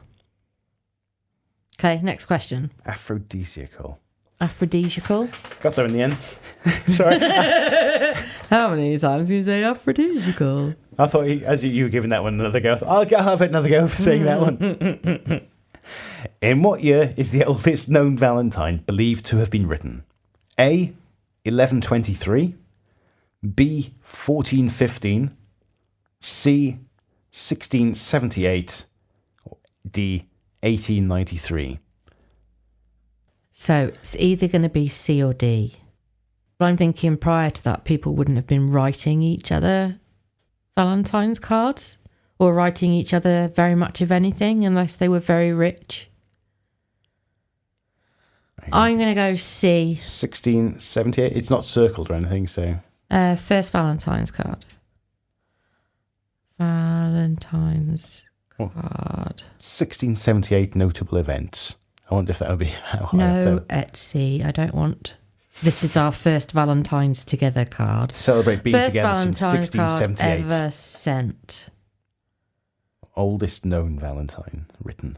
Okay, next question. Aphrodisiacal. Aphrodisiacal. Got there in the end. Sorry. How many times can you say aphrodisiacal? I thought as you were giving that one another go, I'll have another go for saying that one. In what year is the oldest known Valentine believed to have been written? A, 1123. B, 1415. C, 1678. Or D, 1893. So it's either going to be C or D. But I'm thinking prior to that, people wouldn't have been writing each other Valentine's cards or writing each other very much of anything unless they were very rich. I'm going to go C. 1678. It's not circled or anything, so. First Valentine's card. Valentine's card. 1678 notable events. I wonder if that would be how high No, up at C. I don't want. This is our first Valentine's together card. Celebrate being First together since Valentine's card 1678. ever sent. Oldest known Valentine written.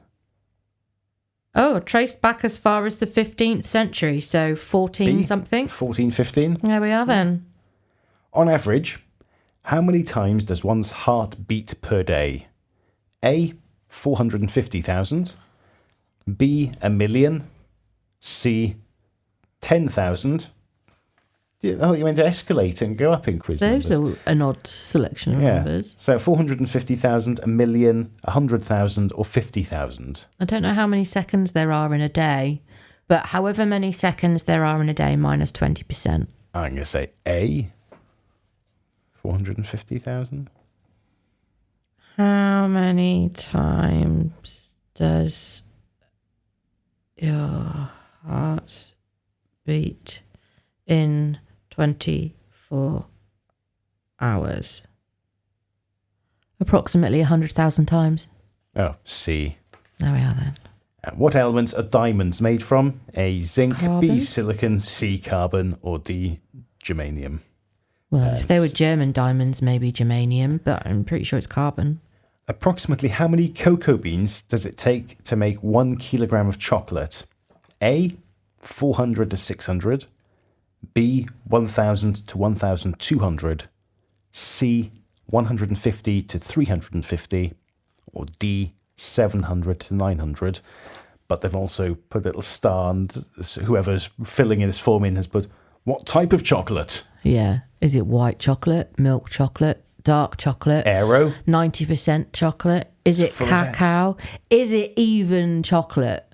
Oh, traced back as far as the 15th century, so 14 B? something. 1415. There we are then. On average, how many times does one's heart beat per day? A, 450,000. B, 1,000,000. C, 10,000. Oh, you meant to escalate and go up in quiz Those numbers. are an odd selection of numbers. So 450,000, 1,000,000, 100,000 or 50,000. I don't know how many seconds there are in a day, but however many seconds there are in a day minus 20%. I'm going to say A, 450,000. How many times does your heart beat in 24 hours? Approximately 100,000 times. Oh, C. There we are then. What elements are diamonds made from? A, zinc. B, Carbon? silicon. C, carbon. Or D, germanium. Well, if they were German diamonds, maybe germanium, but I'm pretty sure it's carbon. Approximately how many cocoa beans does it take to make 1 kilogram of chocolate? A, 400 to 600. B, 1,000 to 1,200. C, 150 to 350. Or D, 700 to 900. But they've also put a little star, and whoever's filling in this form in has put, what type of chocolate? Yeah. Is it white chocolate, milk chocolate, dark chocolate, Aero. 90% chocolate? Is it Full of cacao? Is it even chocolate?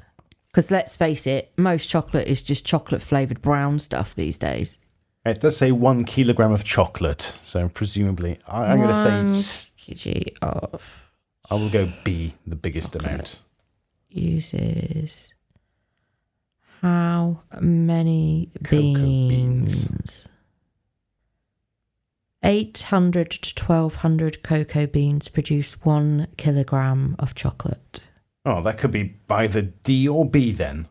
Because let's face it, most chocolate is just chocolate flavoured brown stuff these days. It does say 1 kilogram of chocolate. So presumably, I'm going to say, Kg of I will go B, the biggest amount. uses how many Cocoa beans? 800 to 1,200 cocoa beans produce 1 kilogram of chocolate. Oh, that could be either D or B then.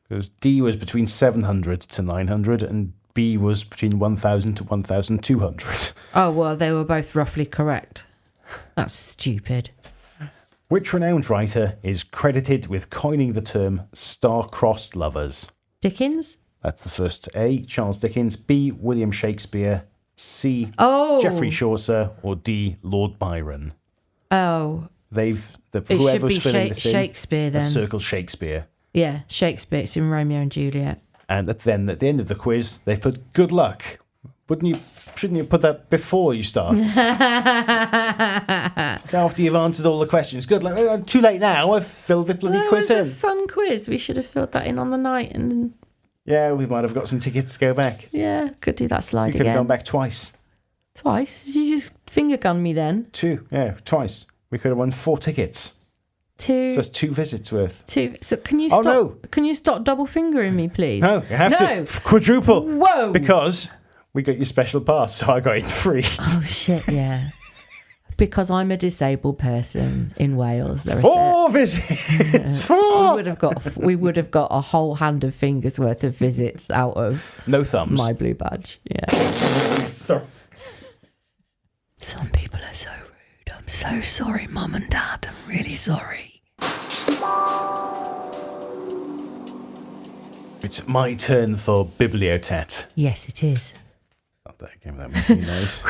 Because D was between 700 to 900 and B was between 1,000 to 1,200. Oh, well, they were both roughly correct. That's stupid. Which renowned writer is credited with coining the term star-crossed lovers? Dickens? That's the first A, Charles Dickens, B, William Shakespeare, C, Oh. Geoffrey Chaucer, or D, Lord Byron. Oh. It should be Shakespeare then. Circle Shakespeare. Yeah, Shakespeare. It's in Romeo and Juliet. And then at the end of the quiz, they put good luck. Shouldn't you put that before you start? So after you've answered all the questions, good luck. Too late now. I've filled the bloody quiz in. It was a fun quiz. We should have filled that in on the night and. Yeah, we might have got some tickets to go back. Yeah, could do that slide You again. could have gone back twice. Twice? Did you just finger gun me then? 2, yeah, twice. We could have won 4 tickets. 2. So that's 2 visits worth. 2. So can you stop? No. Can you stop double fingering me, please? No, you have to quadruple. Whoa! Because we got your special pass, so I got in free. Oh shit! Yeah. Because I'm a disabled person in Wales. There are 4 visits. 4. we would have got a whole hand of fingers worth of visits out of No thumbs. my blue badge. Yeah. Sorry. Some people are so rude. I'm so sorry, Mum and Dad. I'm really sorry. It's my turn for Bibliotat. Yes, it is. Stop that again with that making noise.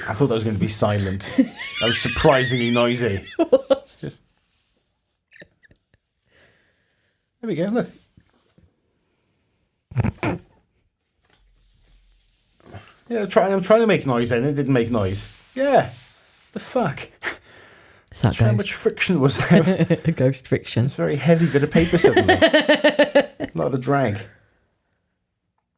I thought that was going to be silent. That was surprisingly noisy. There we go, look. Yeah, I'm trying to make noise then. It didn't make noise. Yeah. The fuck? Is that How much friction was there? Ghost fiction. It's a very heavy bit of paper suddenly. A lot of drag.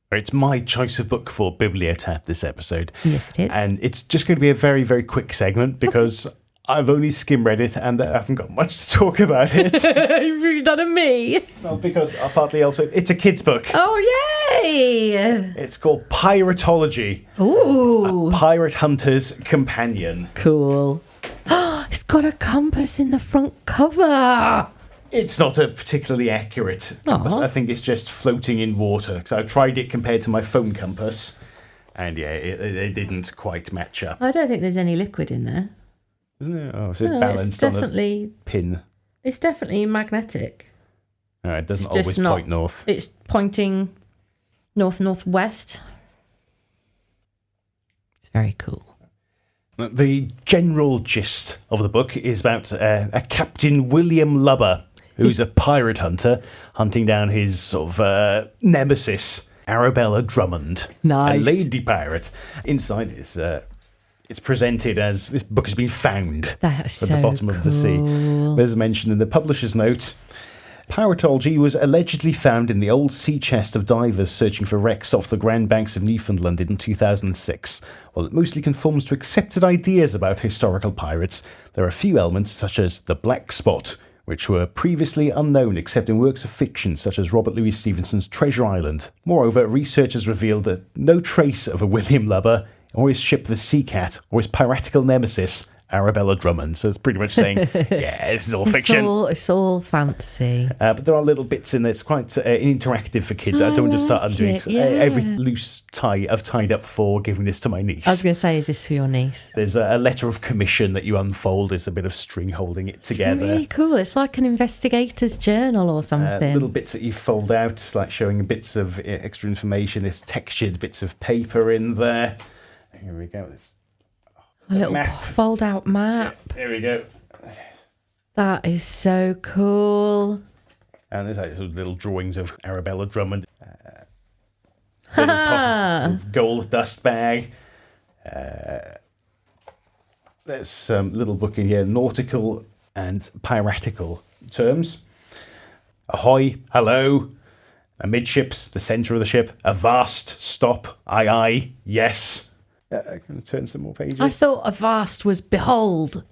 It's my choice of book for Bibliotat this episode. Yes, it is. And it's just going to be a very, very quick segment because I've only skim-read it and I haven't got much to talk about it. You've really done a me. Well, because partly also, it's a kid's book. Oh, yay! It's called Piratology. Ooh. A Pirate Hunter's Companion. Cool. It's got a compass in the front cover. It's not a particularly accurate compass. Aw. I think it's just floating in water. So I tried it compared to my phone compass. And yeah, it didn't quite match up. I don't think there's any liquid in there. Isn't it? Oh, so it's No, balanced on a pin. It's definitely magnetic. It doesn't It's just always not- point north. It's pointing northwest. It's very cool. The general gist of the book is about a Captain William Lubber, who's a pirate hunter, hunting down his sort of nemesis, Arabella Drummond, Nice. a lady pirate. Inside it's presented as this book has been found That's at the bottom of the sea. There's mention in the publisher's note. Piratology was allegedly found in the old sea chest of divers searching for wrecks off the Grand Banks of Newfoundland in 2006. While it mostly conforms to accepted ideas about historical pirates, there are a few elements such as the black spot, which were previously unknown except in works of fiction such as Robert Louis Stevenson's Treasure Island. Moreover, researchers revealed that no trace of a William Lubber or his ship the Sea Cat or his piratical nemesis Arabella Drummond. So it's pretty much saying, yeah, this is all fiction. It's all fancy. But there are little bits in there. It's quite interactive for kids. I don't want to start undoing it, yeah. every loose tie I've tied up for giving this to my niece. I was going to say, is this for your niece? There's a letter of commission that you unfold. There's a bit of string holding it together. It's really cool. It's like an investigator's journal or something. Little bits that you fold out, like showing bits of extra information. There's textured bits of paper in there. Here we go. A little fold-out map. There we go. That is so cool. And there's like sort of little drawings of Arabella Drummond. Gold dust bag. There's some little book in here, nautical and piratical terms. Ahoy, hello. Amidships, the centre of the ship. Avast, stop, aye, aye, yes. I'm going to turn some more pages. I thought avast was behold.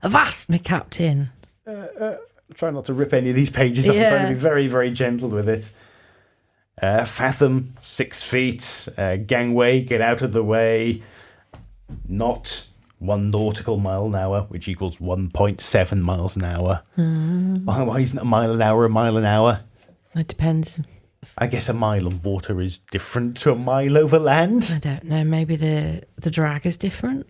Avast, me captain. Try not to rip any of these pages off. I'm trying to be very, very gentle with it. Fathom, 6 feet. Gangway, get out of the way. Knot, 1 nautical mile an hour, which equals 1.7 miles an hour. Why isn't a mile an hour? It depends. I guess a mile of water is different to a mile over land. I don't know. Maybe the drag is different.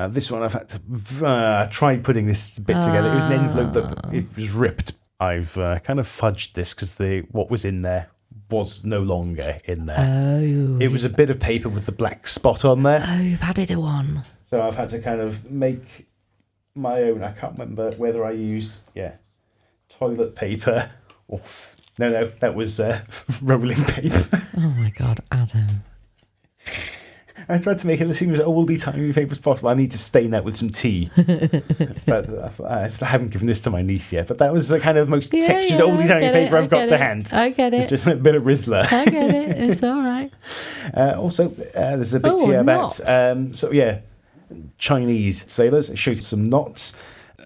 This one I've had to try putting this bit together. It was an envelope that it was ripped. I've kind of fudged this because what was in there was no longer in there. Oh. It was a bit of paper with the black spot on there. Oh, you've added a one. So I've had to kind of make my own. I can't remember whether I used, toilet paper or... No, that was rolling paper. Oh my God, Adam. I tried to make it seem as oldie-timey paper as possible. I need to stain that with some tea. But I still haven't given this to my niece yet. But that was the kind of most textured oldie-timey paper I've got to hand. I get it. Just a bit of Rizzler. I get it. It's all right. Also, there's a bit here about... Chinese sailors. It shows some knots.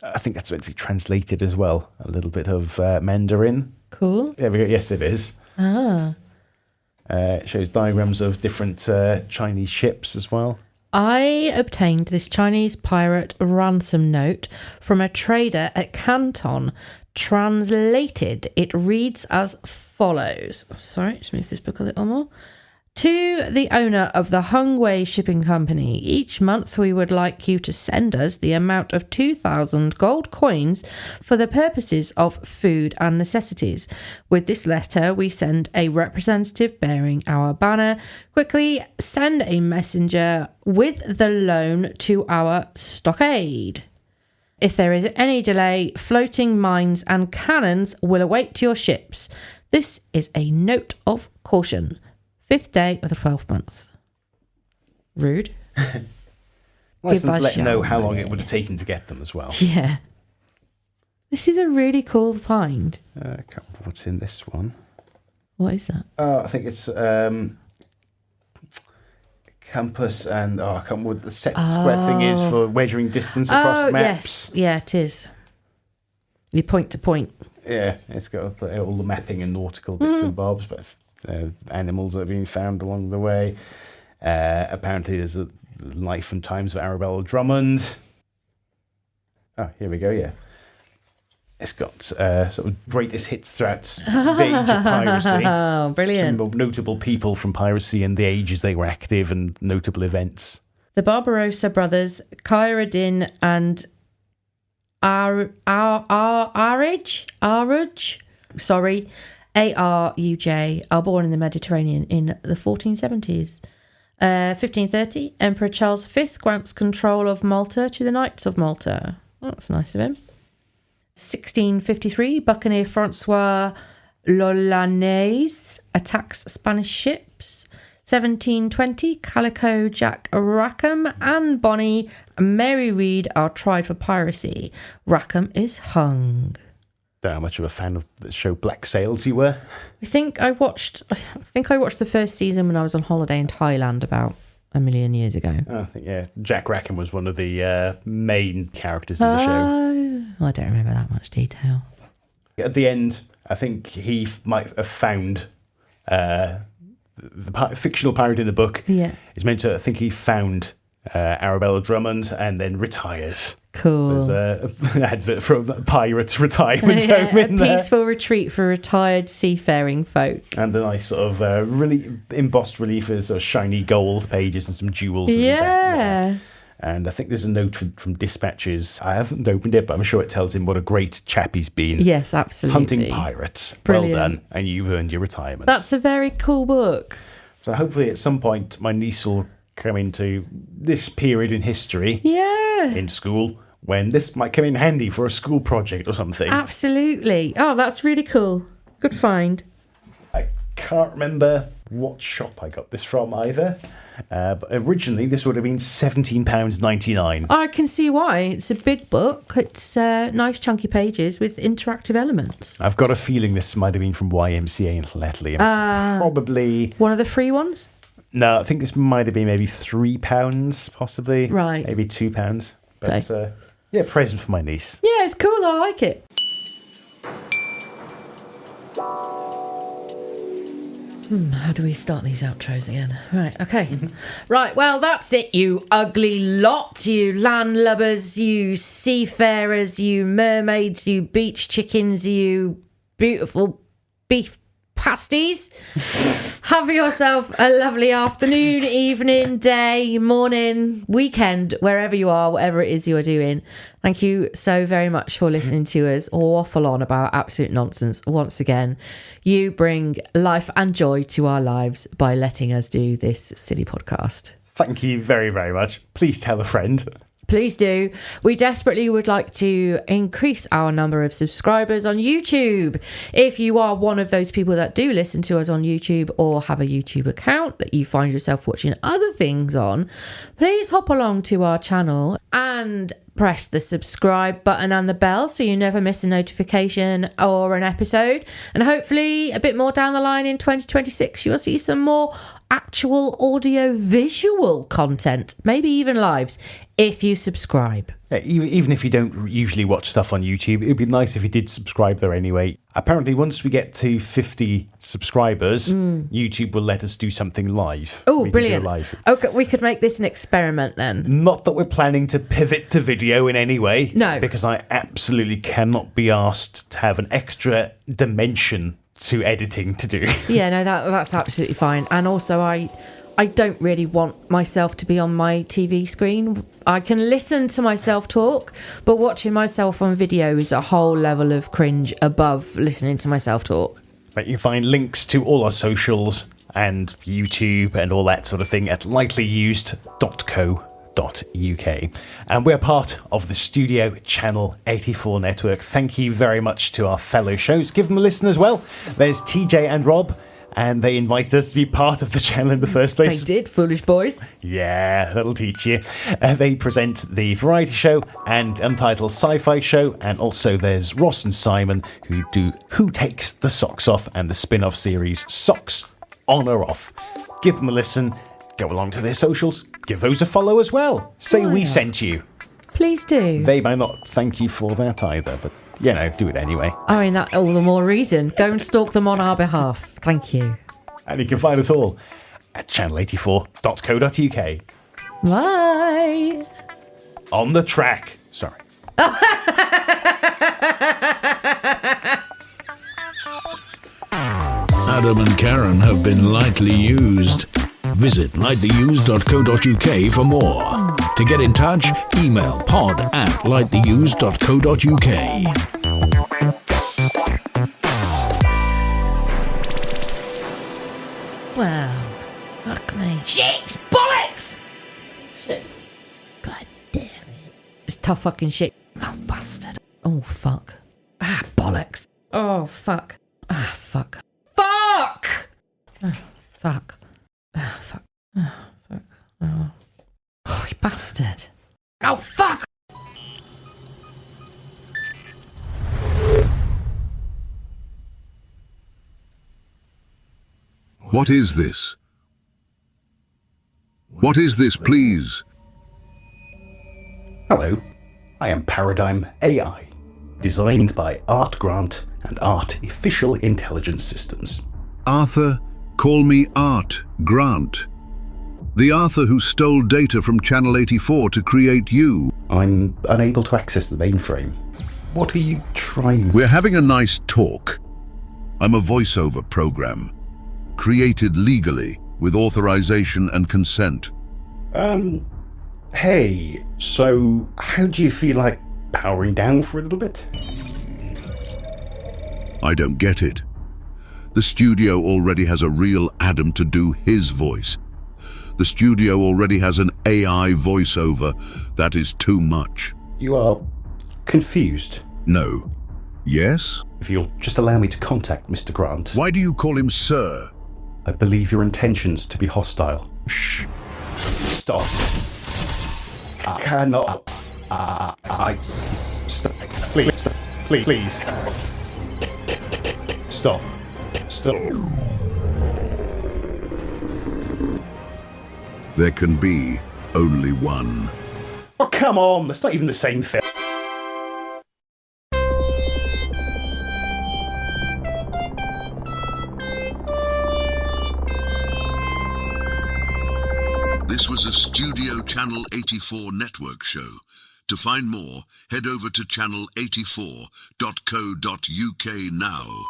I think that's meant to be translated as well. A little bit of Mandarin. Cool. There we go. Yes, it is. Ah. It shows diagrams of different Chinese ships as well. I obtained this Chinese pirate ransom note from a trader at Canton. Translated, it reads as follows. Sorry, just move this book a little more. To the owner of the Hungwei Shipping Company, each month we would like you to send us the amount of 2,000 gold coins for the purposes of food and necessities. With this letter, we send a representative bearing our banner. Quickly send a messenger with the loan to our stockade. If there is any delay, floating mines and cannons will await your ships. This is a note of caution. 5th day of the 12th month. Rude. Nice to let you know how long it would have taken to get them as well. Yeah. This is a really cool find. I can't remember what's in this one. What is that? I think it's compass and I can't remember what the set square thing is for measuring distance across maps. Yes. Yeah, it is. You point to point. Yeah, it's got all the mapping and nautical bits and bobs, but animals that have been found along the way. Apparently there's a life and times of Arabella Drummond. Oh, here we go, yeah. It's got sort of greatest hits throughout the age of piracy. Oh, brilliant. Some notable people from piracy and the ages they were active and notable events. The Barbarossa brothers, Khairuddin and Aruj, Aruj, are born in the Mediterranean in the 1470s. 1530, Emperor Charles V grants control of Malta to the Knights of Malta. Oh, that's nice of him. 1653, Buccaneer Francois Lolanes attacks Spanish ships. 1720, Calico Jack Rackham and Bonnie Mary Read are tried for piracy. Rackham is hung. Don't know how much of a fan of the show Black Sails you were. I think I watched the first season when I was on holiday in Thailand about a million years ago. I think, yeah, Jack Rackham was one of the main characters in the show. I don't remember that much detail. At the end, I think he might have found the fictional pirate in the book. Yeah. Is meant to, I think he found Arabella Drummond and then retires. Cool. So there's an advert for a pirate's retirement home in a there. peaceful retreat for retired seafaring folk. And a nice sort of really embossed relief with sort of shiny gold pages and some jewels. Yeah. And I think there's a note from Dispatches. I haven't opened it, but I'm sure it tells him what a great chap he's been. Yes, absolutely. Hunting pirates. Brilliant. Well done. And you've earned your retirement. That's a very cool book. So hopefully at some point my niece will come into this period in history. Yeah. In school, when this might come in handy for a school project or something. Absolutely. Oh, that's really cool. Good find. I can't remember what shop I got this from either. But originally, this would have been £17.99. I can see why. It's a big book. It's nice chunky pages with interactive elements. I've got a feeling this might have been from YMCA in Letley. Probably... One of the free ones? No, I think this might have been maybe £3, possibly. Right. Maybe £2. But, Okay. yeah, present for my niece. Yeah, it's cool. I like it. How do we start these outros again? Right, okay. Right, well, that's it, you ugly lot, you landlubbers, you seafarers, you mermaids, you beach chickens, you beautiful beef pasties. Have yourself a lovely afternoon, evening, day, morning, weekend, wherever you are, whatever it is you are doing. Thank you so very much for listening to us waffle on about absolute nonsense. Once again, you bring life and joy to our lives by letting us do this silly podcast. Thank you very, very much. Please tell a friend. Please do. We desperately would like to increase our number of subscribers on YouTube. If you are one of those people that do listen to us on YouTube or have a YouTube account that you find yourself watching other things on, please hop along to our channel and press the subscribe button and the bell so you never miss a notification or an episode. And hopefully a bit more down the line in 2026, you'll see some more actual audio visual content, maybe even lives, if you subscribe. Yeah, even if you don't usually watch stuff on YouTube, it'd be nice if you did subscribe there anyway. Apparently, once we get to 50 subscribers, YouTube will let us do something live. Oh, We can brilliant. do it live. Okay, we could make this an experiment then. Not that we're planning to pivot to video in any way. No. Because I absolutely cannot be asked to have an extra dimension to editing to do. Yeah, no, that's absolutely fine. And also, I don't really want myself to be on my TV screen. I can listen to myself talk, but watching myself on video is a whole level of cringe above listening to myself talk. But you find links to all our socials and YouTube and all that sort of thing at lightlyused.co.uk. And we're part of the Studio Channel 84 network. Thank you very much to our fellow shows. Give them a listen as well. There's TJ and Rob, and they invited us to be part of the channel in the first place. They did, foolish boys. Yeah, that'll teach you. They present the variety show and Untitled Sci-Fi show, and also there's Ross and Simon who do Who Takes the Socks Off and the spin-off series Socks On or Off. Give them a listen. Go along to their socials. Give those a follow as well. Say we sent you. Please do. They might not thank you for that either, but, you know, do it anyway. I mean, that all the more reason. Go and stalk them on our behalf. Thank you. And you can find us all at channel84.co.uk. Bye. On the track. Sorry. Adam and Karen have been lightly used. Visit lightlyused.co.uk for more. To get in touch, email pod@lightlyused.co.uk. Wow. Fuck me. Shit! Bollocks! Shit. God damn it. It's tough fucking shit. Oh, bastard. Oh, fuck. Ah, bollocks. Oh, fuck. Ah, fuck. Fuck! Oh, fuck. Ah, fuck. Oh, fuck. Oh. Oh, you bastard. Oh, fuck! What is this? What is this, please? Hello, I am Paradigm AI, designed by Art Grant and Artificial Intelligence Systems. Arthur, call me Art Grant. The Arthur who stole data from Channel 84 to create you. I'm unable to access the mainframe. What are you trying? We're having a nice talk. I'm a voiceover program, created legally with authorization and consent. Hey, so how do you feel like powering down for a little bit? I don't get it. The studio already has a real Adam to do his voice. The studio already has an AI voiceover. That is too much. You are confused. No. Yes? If you'll just allow me to contact Mr. Grant. Why do you call him sir? I believe your intentions to be hostile. Shh. Stop. I cannot. Stop. Please. Stop. Please. Stop. Stop. There can be only one. Oh, come on. That's not even the same thing. This was a Studio Channel 84 network show. To find more, head over to channel84.co.uk now.